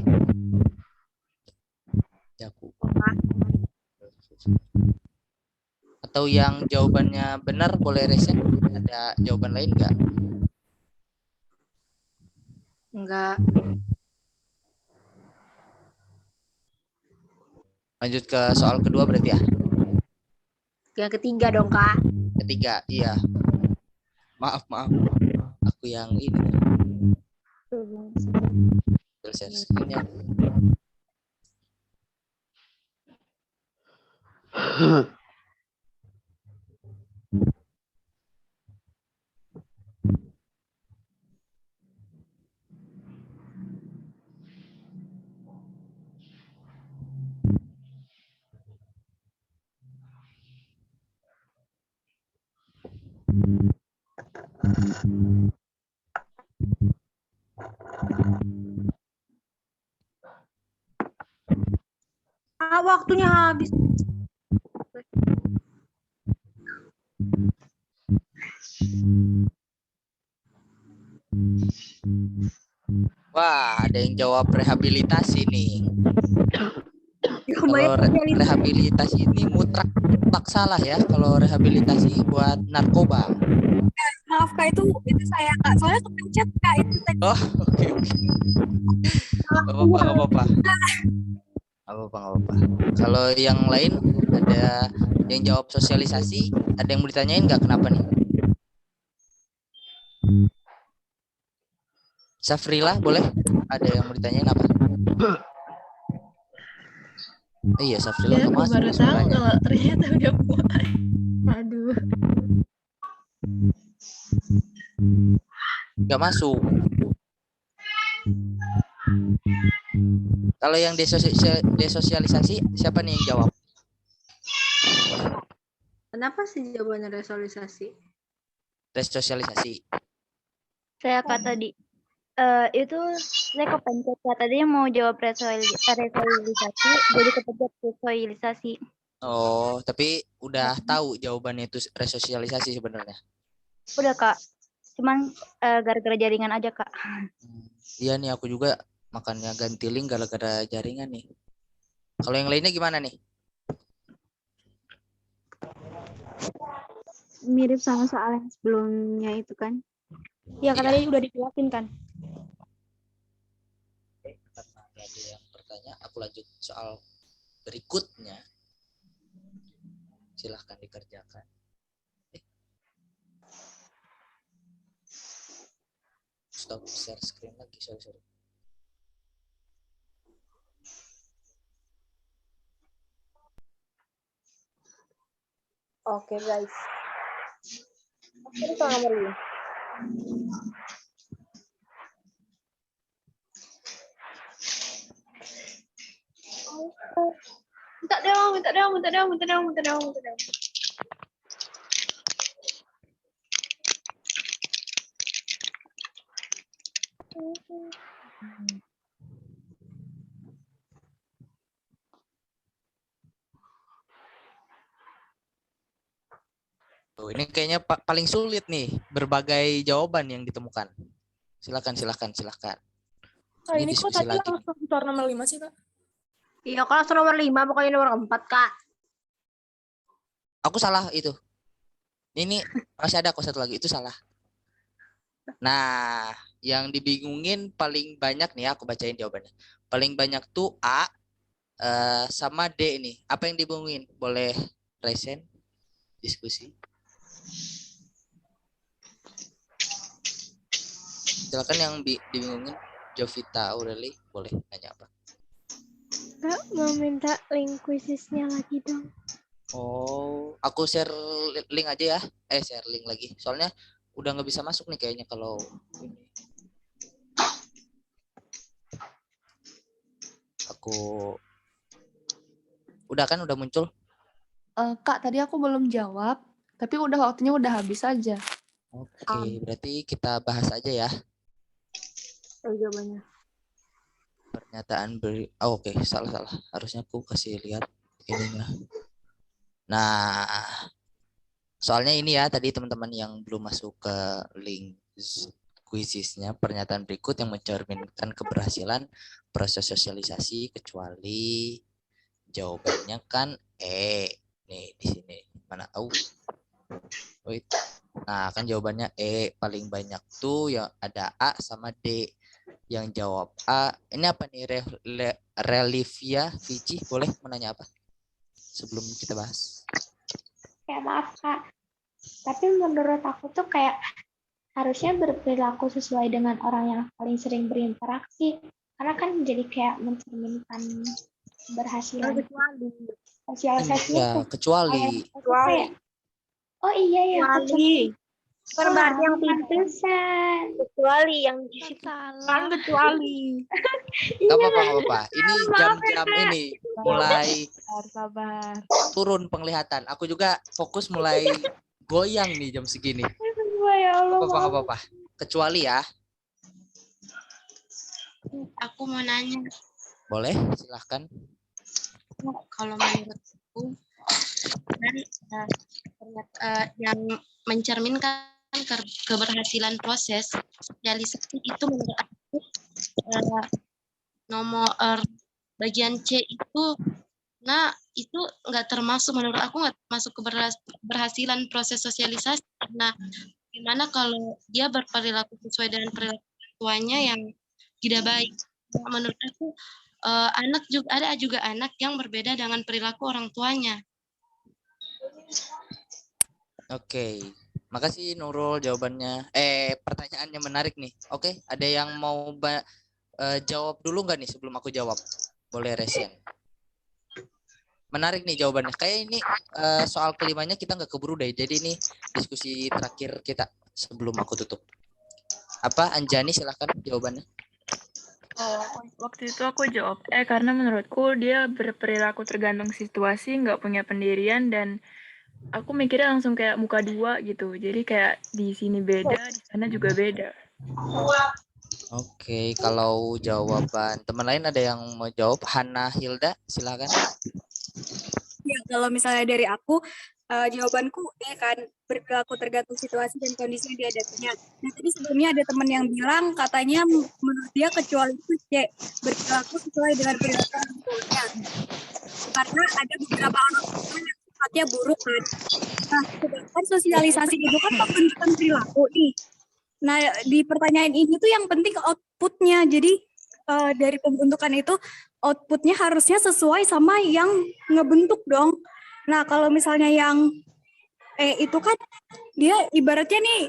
Jaku. Atau yang jawabannya benar boleh reset. Ada jawaban lain nggak? Enggak. Lanjut ke soal kedua berarti ya? Yang ketiga dong, Kak. Ketiga, iya. Maaf. Aku yang ini. Share screen-nya. Waktunya habis. Wah, ada yang jawab rehabilitasi nih. Kalau rehabilitasi ini mutlak salah ya. Kalau rehabilitasi buat narkoba. Maaf Kak, itu saya Kak. Soalnya kepencet Kak itu tadi. Oh, oke. Gak apa-apa. Kalau yang lain ada yang jawab sosialisasi, ada yang mau ditanyain nggak kenapa nih? Safrila boleh? Ada yang mau ditanyain apa? Iya, Safrila Ya, aku baru tahu kalau ternyata udah mulai. Aduh. Nggak masuk. Kalau yang desosialisasi, siapa nih yang jawab? Kenapa sih jawabannya resolusi? Desosialisasi. Saya Kak tadi. Itu saya kepencet Kak. Tadi mau jawab resolusi, jadi kepencet resolusi. Oh, tapi udah tahu jawabannya itu resosialisasi sebenarnya. Udah Kak. Cuman gara-gara jaringan aja Kak. Iya nih, aku juga makanya ganti link gara-gara jaringan nih. Kalau yang lainnya gimana nih? Mirip sama soal yang sebelumnya itu kan? Ya, karena tadi udah dijelasin kan? Karena ada yang bertanya, aku lanjut soal berikutnya. Silahkan dikerjakan. Stop share screen lagi, sorry. Oke guys. Ini soal nomor ini. Minta dong. Tuh, ini kayaknya paling sulit nih, berbagai jawaban yang ditemukan. Silakan. Ini kok tadi langsung soal nomor 5 sih, Kak? Iya, kelas nomor 5 pokoknya nomor 4, Kak. Aku salah itu. Ini masih ada kok satu lagi, itu salah. Nah, yang dibingungin paling banyak nih, aku bacain jawabannya. Paling banyak tuh A sama D nih. Apa yang dibingungin? Boleh resen diskusi. Silakan yang dibingungin. Jovita Aureli, boleh nanya apa? Kak, mau minta link kuisisnya lagi dong. Oh, aku share link aja ya. Share link lagi. Soalnya udah nggak bisa masuk nih kayaknya kalau ini. Aku udah kan udah muncul. Kak, tadi aku belum jawab, tapi waktunya udah habis aja. Oke, berarti kita bahas aja ya. Jawabannya. Pernyataan oke, salah. Harusnya aku kasih lihat ininya. Nah, soalnya ini ya tadi teman-teman yang belum masuk ke link kuisisnya, pernyataan berikut yang mencerminkan keberhasilan proses sosialisasi kecuali jawabannya kan nih di sini mana tahu. Wait. Nah, kan jawabannya paling banyak tuh yang ada A sama D. Yang jawab A, ini apa nih Relivia Vici, boleh menanya apa sebelum kita bahas? Ya maaf Kak, tapi menurut aku tuh kayak harusnya berperilaku sesuai dengan orang yang paling sering berinteraksi, karena kan jadi kayak mencerminkan keberhasilan sosialisasi Ya, itu. kecuali. Oh iya ya, Kecuali. Perbar yang pantesan. Kecuali yang di situ. Kan kecuali. Gak apa-apa. Ini jam-jam ini mulai sabar. turun penglihatan. Aku juga fokus mulai goyang nih jam segini. Ya Allah. Gak apa-apa. Kecuali ya. Aku mau nanya. Boleh, silahkan. Kalau menurutku yang mencerminkan keberhasilan proses sosialisasi itu menurut aku nomor bagian C itu, nah itu nggak termasuk, menurut aku nggak termasuk keberhasilan proses sosialisasi, karena gimana kalau dia berperilaku sesuai dengan perilaku tuanya yang tidak baik. Menurut aku anak juga ada anak yang berbeda dengan perilaku orang tuanya. Oke. Makasih Nurul jawabannya. Pertanyaannya menarik nih. Oke, ada yang mau jawab dulu nggak nih sebelum aku jawab? Boleh Resian. Menarik nih jawabannya. Kayak ini soal kelimanya kita nggak keburu deh. Jadi ini diskusi terakhir kita sebelum aku tutup. Apa Anjani, silahkan jawabannya. Waktu itu aku jawab karena menurutku dia berperilaku tergantung situasi, nggak punya pendirian, dan aku mikirnya langsung kayak muka dua gitu. Jadi kayak di sini beda, di sana juga beda. Oke, kalau jawaban teman lain ada yang mau jawab? Hana Hilda, silakan. Ya, kalau misalnya dari aku, jawabanku kan berperilaku tergantung situasi dan kondisi yang dihadapinya. Nah, tadi sebelumnya ada teman yang bilang katanya menurut dia kecuali itu C, berperilaku sesuai dengan perilaku orang tuanya. Karena ada beberapa orang tua yang sifatnya buruk kan. Nah, sedangkan sosialisasi itu kan pembentukan perilaku nih. Nah, di pertanyaan ini tuh yang penting outputnya. Jadi dari pembentukan itu outputnya harusnya sesuai sama yang ngebentuk dong. Nah, kalau misalnya yang itu kan dia ibaratnya nih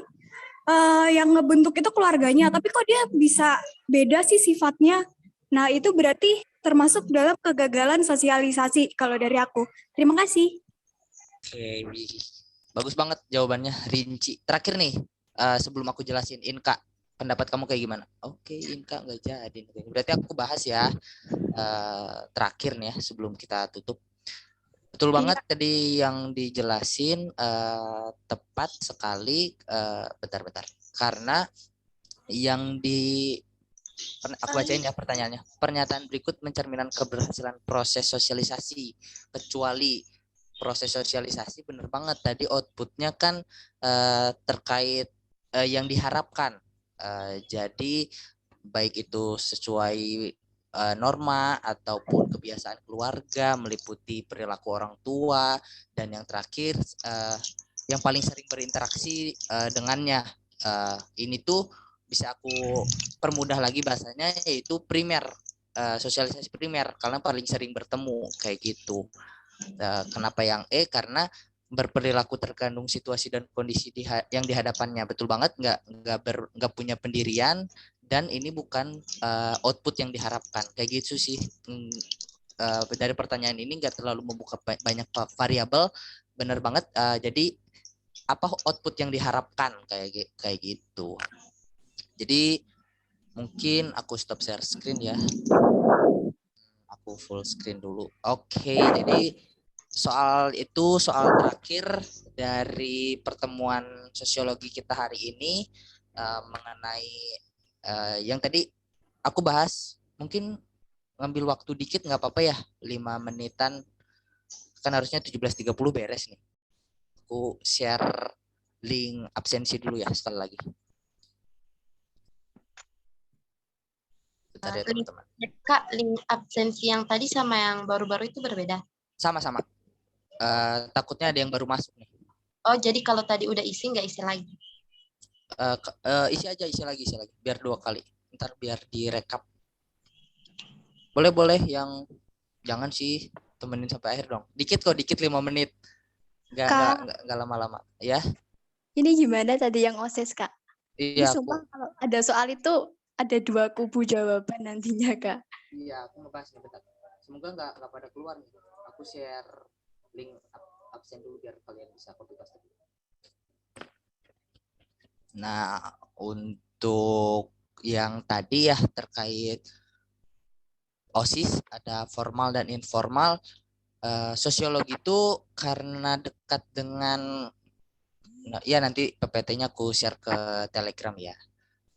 yang ngebentuk itu keluarganya, tapi kok dia bisa beda sih sifatnya. Nah, itu berarti termasuk dalam kegagalan sosialisasi kalau dari aku. Terima kasih. Oke, bagus banget jawabannya, rinci. Terakhir nih, sebelum aku jelasin, Inka, pendapat kamu kayak gimana? Oke, Inka nggak jadi. Berarti aku bahas ya terakhir nih ya sebelum kita tutup. Betul banget tadi yang dijelasin, tepat sekali. Bentar. Karena yang aku bacain ya pertanyaannya. Pernyataan berikut mencerminkan keberhasilan proses sosialisasi kecuali proses sosialisasi, bener banget tadi outputnya kan terkait yang diharapkan. Jadi baik itu sesuai norma ataupun kebiasaan keluarga, meliputi perilaku orang tua, dan yang terakhir yang paling sering berinteraksi dengannya. Ini tuh bisa aku permudah lagi bahasanya, yaitu primer, sosialisasi primer, karena paling sering bertemu kayak gitu. Kenapa yang karena berperilaku tergantung situasi dan kondisi yang dihadapannya. Betul banget, nggak punya pendirian, dan ini bukan output yang diharapkan. Kayak gitu sih. Dari pertanyaan ini nggak terlalu membuka banyak variabel. Benar banget. Jadi apa output yang diharapkan kayak gitu. Jadi mungkin aku stop share screen ya. Aku full screen dulu. Oke, jadi soal terakhir dari pertemuan sosiologi kita hari ini, mengenai yang tadi aku bahas. Mungkin ngambil waktu dikit nggak apa-apa ya, 5 menitan, kan harusnya 17.30 beres nih. Aku share link absensi dulu ya sekali lagi. Bentar ya teman-teman. Kak, link absensi yang tadi sama yang baru-baru itu berbeda? Sama-sama. Takutnya ada yang baru masuk nih. Oh, jadi kalau tadi udah isi, nggak isi lagi? Isi lagi. Biar 2 kali. Ntar biar direkap. Boleh yang jangan sih temenin sampai akhir dong. Dikit 5 menit. Nggak lama-lama. Ya. Ini gimana tadi yang OSIS, Kak? Iya. Sumpah kalau ada soal itu ada 2 kubu jawaban nantinya, Kak. Iya, aku ngebahas nih bentar. Semoga nggak pada keluar nih. Aku share link absen dulu biar kalian bisa copy paste. Nah, untuk yang tadi ya terkait OSIS, ada formal dan informal. Sosiologi itu karena dekat dengan, ya nanti PPT-nya aku share ke Telegram ya.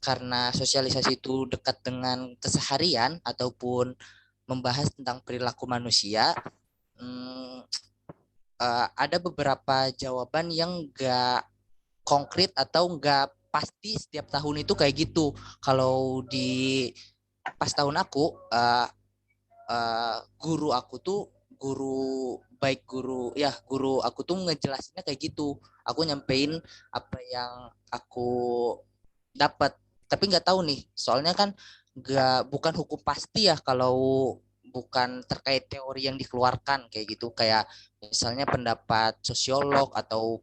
Karena sosialisasi itu dekat dengan keseharian ataupun membahas tentang perilaku manusia, ada beberapa jawaban yang nggak konkret atau nggak pasti setiap tahun itu kayak gitu. Kalau di pas tahun aku, guru aku tuh guru aku tuh ngejelasinnya kayak gitu. Aku nyampein apa yang aku dapat, tapi nggak tahu nih, soalnya kan bukan hukum pasti ya kalau bukan terkait teori yang dikeluarkan kayak gitu, kayak misalnya pendapat sosiolog atau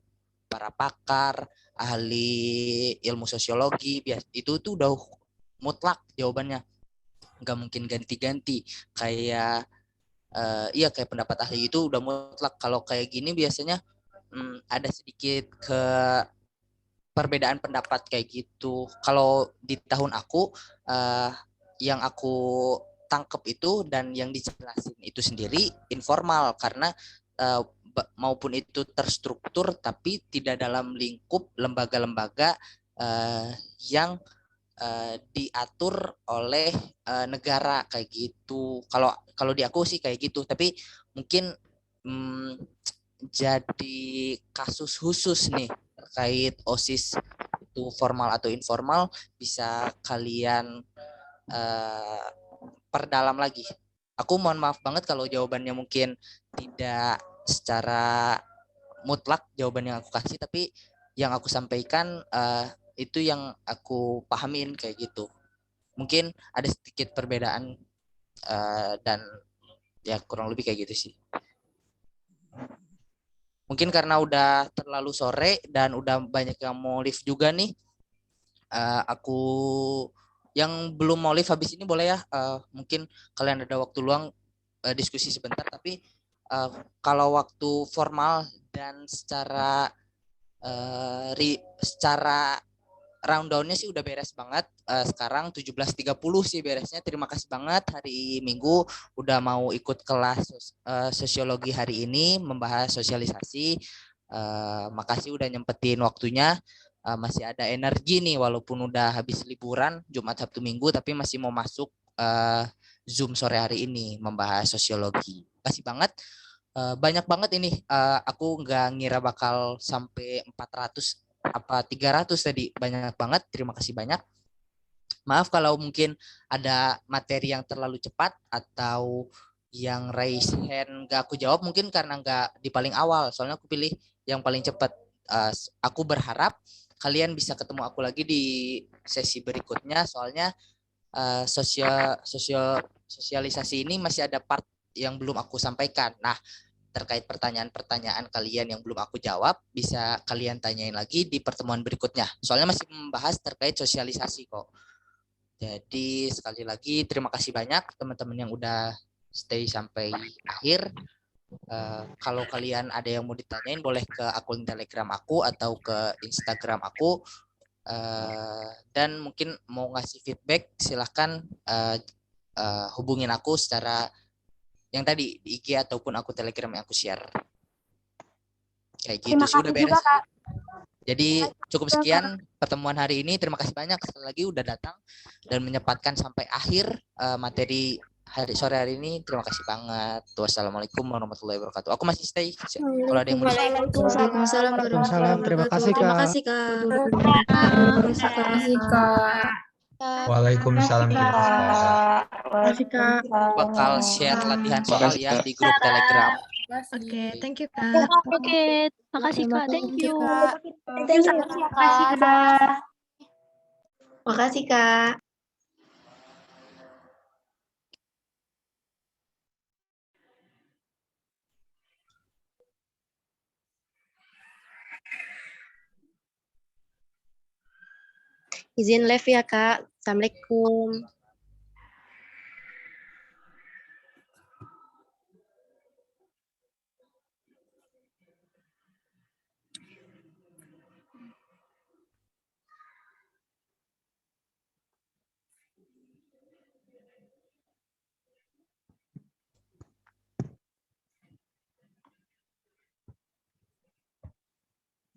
para pakar ahli ilmu sosiologi, itu tuh udah mutlak jawabannya, nggak mungkin ganti-ganti. Kayak kayak pendapat ahli itu udah mutlak. Kalau kayak gini biasanya ada sedikit perbedaan pendapat kayak gitu. Kalau di tahun aku, yang aku tangkep itu dan yang dijelasin itu sendiri informal, karena maupun itu terstruktur tapi tidak dalam lingkup lembaga-lembaga yang diatur oleh negara kayak gitu. Kalau di aku sih kayak gitu, tapi mungkin jadi kasus khusus nih terkait OSIS itu formal atau informal, bisa kalian perdalam lagi. Aku mohon maaf banget kalau jawabannya mungkin tidak secara mutlak jawaban yang aku kasih, tapi yang aku sampaikan itu yang aku pahamin kayak gitu. Mungkin ada sedikit perbedaan dan ya kurang lebih kayak gitu sih. Mungkin karena udah terlalu sore dan udah banyak yang mau live juga nih. Aku yang belum mau live habis ini boleh ya, mungkin kalian ada waktu luang diskusi sebentar, tapi kalau waktu formal dan secara rundown-nya sih udah beres banget. Sekarang 17.30 sih beresnya. Terima kasih banget hari Minggu udah mau ikut kelas sosiologi hari ini, membahas sosialisasi. Makasih udah nyempetin waktunya. Masih ada energi nih walaupun udah habis liburan Jumat, Sabtu, Minggu, tapi masih mau masuk Zoom sore hari ini membahas sosiologi. Makasih banget. Banyak banget ini. Aku nggak ngira bakal sampai 400 apa 300 tadi. Banyak banget. Terima kasih banyak. Maaf kalau mungkin ada materi yang terlalu cepat atau yang raise hand gak aku jawab mungkin karena gak di paling awal. Soalnya aku pilih yang paling cepat. Aku berharap kalian bisa ketemu aku lagi di sesi berikutnya. Soalnya sosialisasi ini masih ada part yang belum aku sampaikan. Nah, terkait pertanyaan-pertanyaan kalian yang belum aku jawab, bisa kalian tanyain lagi di pertemuan berikutnya. Soalnya masih membahas terkait sosialisasi kok. Jadi sekali lagi terima kasih banyak teman-teman yang udah stay sampai akhir. Kalau kalian ada yang mau ditanyain boleh ke akun Telegram aku atau ke Instagram aku. Dan mungkin mau ngasih feedback silahkan hubungin aku secara yang tadi di IG ataupun akun Telegram yang aku share. Kayak gitu sih udah beres. Jadi cukup sekian pertemuan hari ini. Terima kasih banyak sekali lagi udah datang dan menyempatkan sampai akhir materi sore hari ini. Terima kasih banget. Wassalamualaikum warahmatullahi wabarakatuh. Aku masih stay. Kalau ada yang mau Waalaikumsalam Waalaikumsalam. Terima kasih Terima Kak. kasih Kak. Terima kasih Kak. Waalaikumsalam. Terima kasih Kak. bakal share latihan soal ya di grup Telegram. Oke, thank you Kak. Oke, makasih Kak. Thank you. Thank you, Kak. Makasih Kak. Izin live ya Kak. Assalamualaikum.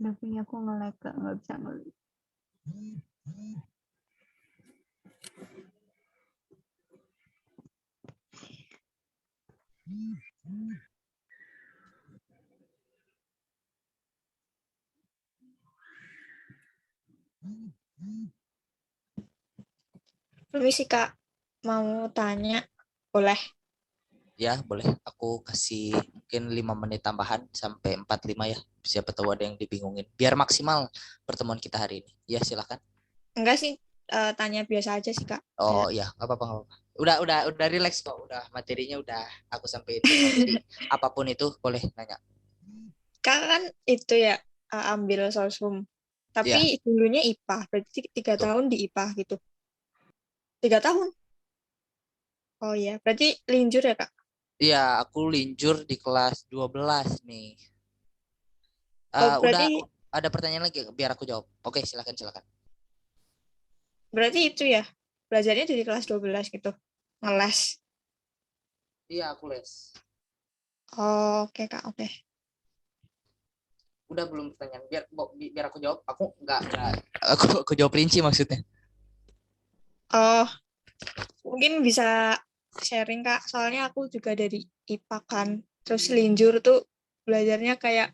Udah punya aku nge-lag Kak, nggak bisa nge-lag. Permisi Kak, mau tanya, boleh? Ya, boleh. Aku kasih mungkin 5 menit tambahan sampai 45 ya. Siapa tahu ada yang dibingungin. Biar maksimal pertemuan kita hari ini. Ya, silakan. Enggak sih, tanya biasa aja sih Kak. Oh iya, nggak apa-apa, nggak apa-apa. Udah relax kok. Udah materinya udah aku sampein. Jadi apapun itu boleh nanya. Kak kan itu ya ambil sosum, tapi dulunya IPA, berarti 3 tahun di IPA gitu. 3 tahun? Oh iya, berarti linjur ya Kak? Iya, aku linjur di kelas 12 nih. Berarti, Udah ada pertanyaan lagi biar aku jawab. Oke, silakan. berarti itu ya, belajarnya dari kelas 12 gitu, ngeles. Iya, aku les. Oh, oke Kak, oke. Udah belum pertanyaan biar aku jawab. Aku enggak aku jawab rinci maksudnya. Oh, mungkin bisa sharing Kak, soalnya aku juga dari IPA kan, terus linjur tuh belajarnya kayak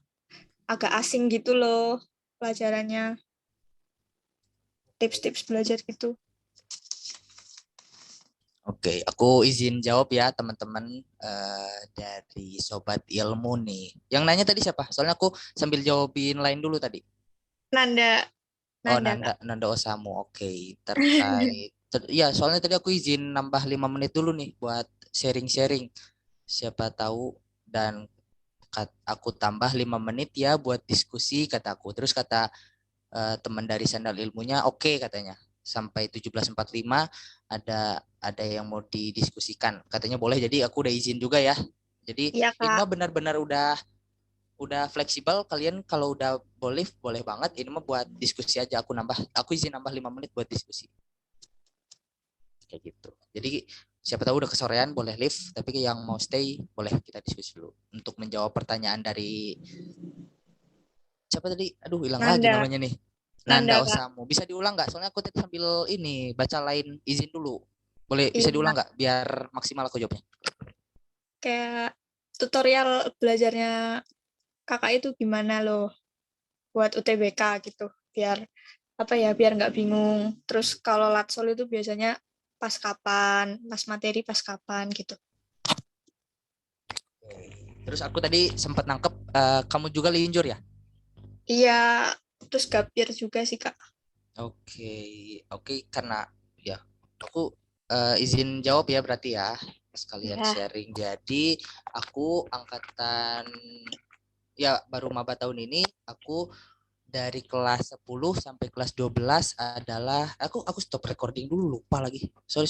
agak asing gitu loh pelajarannya, tips-tips belajar gitu. Oke, aku izin jawab ya teman-teman dari Sobat Ilmu nih. Yang nanya tadi siapa? Soalnya aku sambil jawabin lain dulu tadi. Nanda. Oh, Nanda Osamu. Oke, terkait ya, soalnya tadi aku izin nambah 5 menit dulu nih buat sharing-sharing. Siapa tahu dan aku tambah 5 menit ya buat diskusi kataku. Terus kata teman dari Sandal Ilmunya oke katanya. Sampai 17.45 ada yang mau didiskusikan. Katanya boleh, jadi aku udah izin juga ya. Jadi ya, ini mah benar-benar udah fleksibel. Kalian kalau udah boleh banget. Ini mah buat diskusi aja. Aku izin nambah 5 menit buat diskusi. Kayak gitu. Jadi siapa tahu udah kesorean boleh leave, tapi yang mau stay boleh kita diskusi dulu untuk menjawab pertanyaan dari siapa tadi? Aduh, hilang lagi namanya nih. Nanda Osamu. Bisa diulang nggak? Soalnya aku tadi sambil ini baca lain, izin dulu. Boleh bisa diulang nggak biar maksimal aku jawabnya? Kayak tutorial belajarnya kakak itu gimana loh buat UTBK gitu, biar apa ya, biar nggak bingung. Terus kalau latsol itu biasanya pas kapan, pas materi pas kapan gitu. Terus aku tadi sempat nangkep kamu juga linjur ya? Iya, terus gapir juga sih Kak. Oke, karena ya aku izin jawab ya berarti ya sekalian Ya. sharing. Jadi aku angkatan ya baru maba tahun ini, aku dari kelas 10 sampai kelas 12 adalah aku stop recording dulu, lupa lagi. Sorry.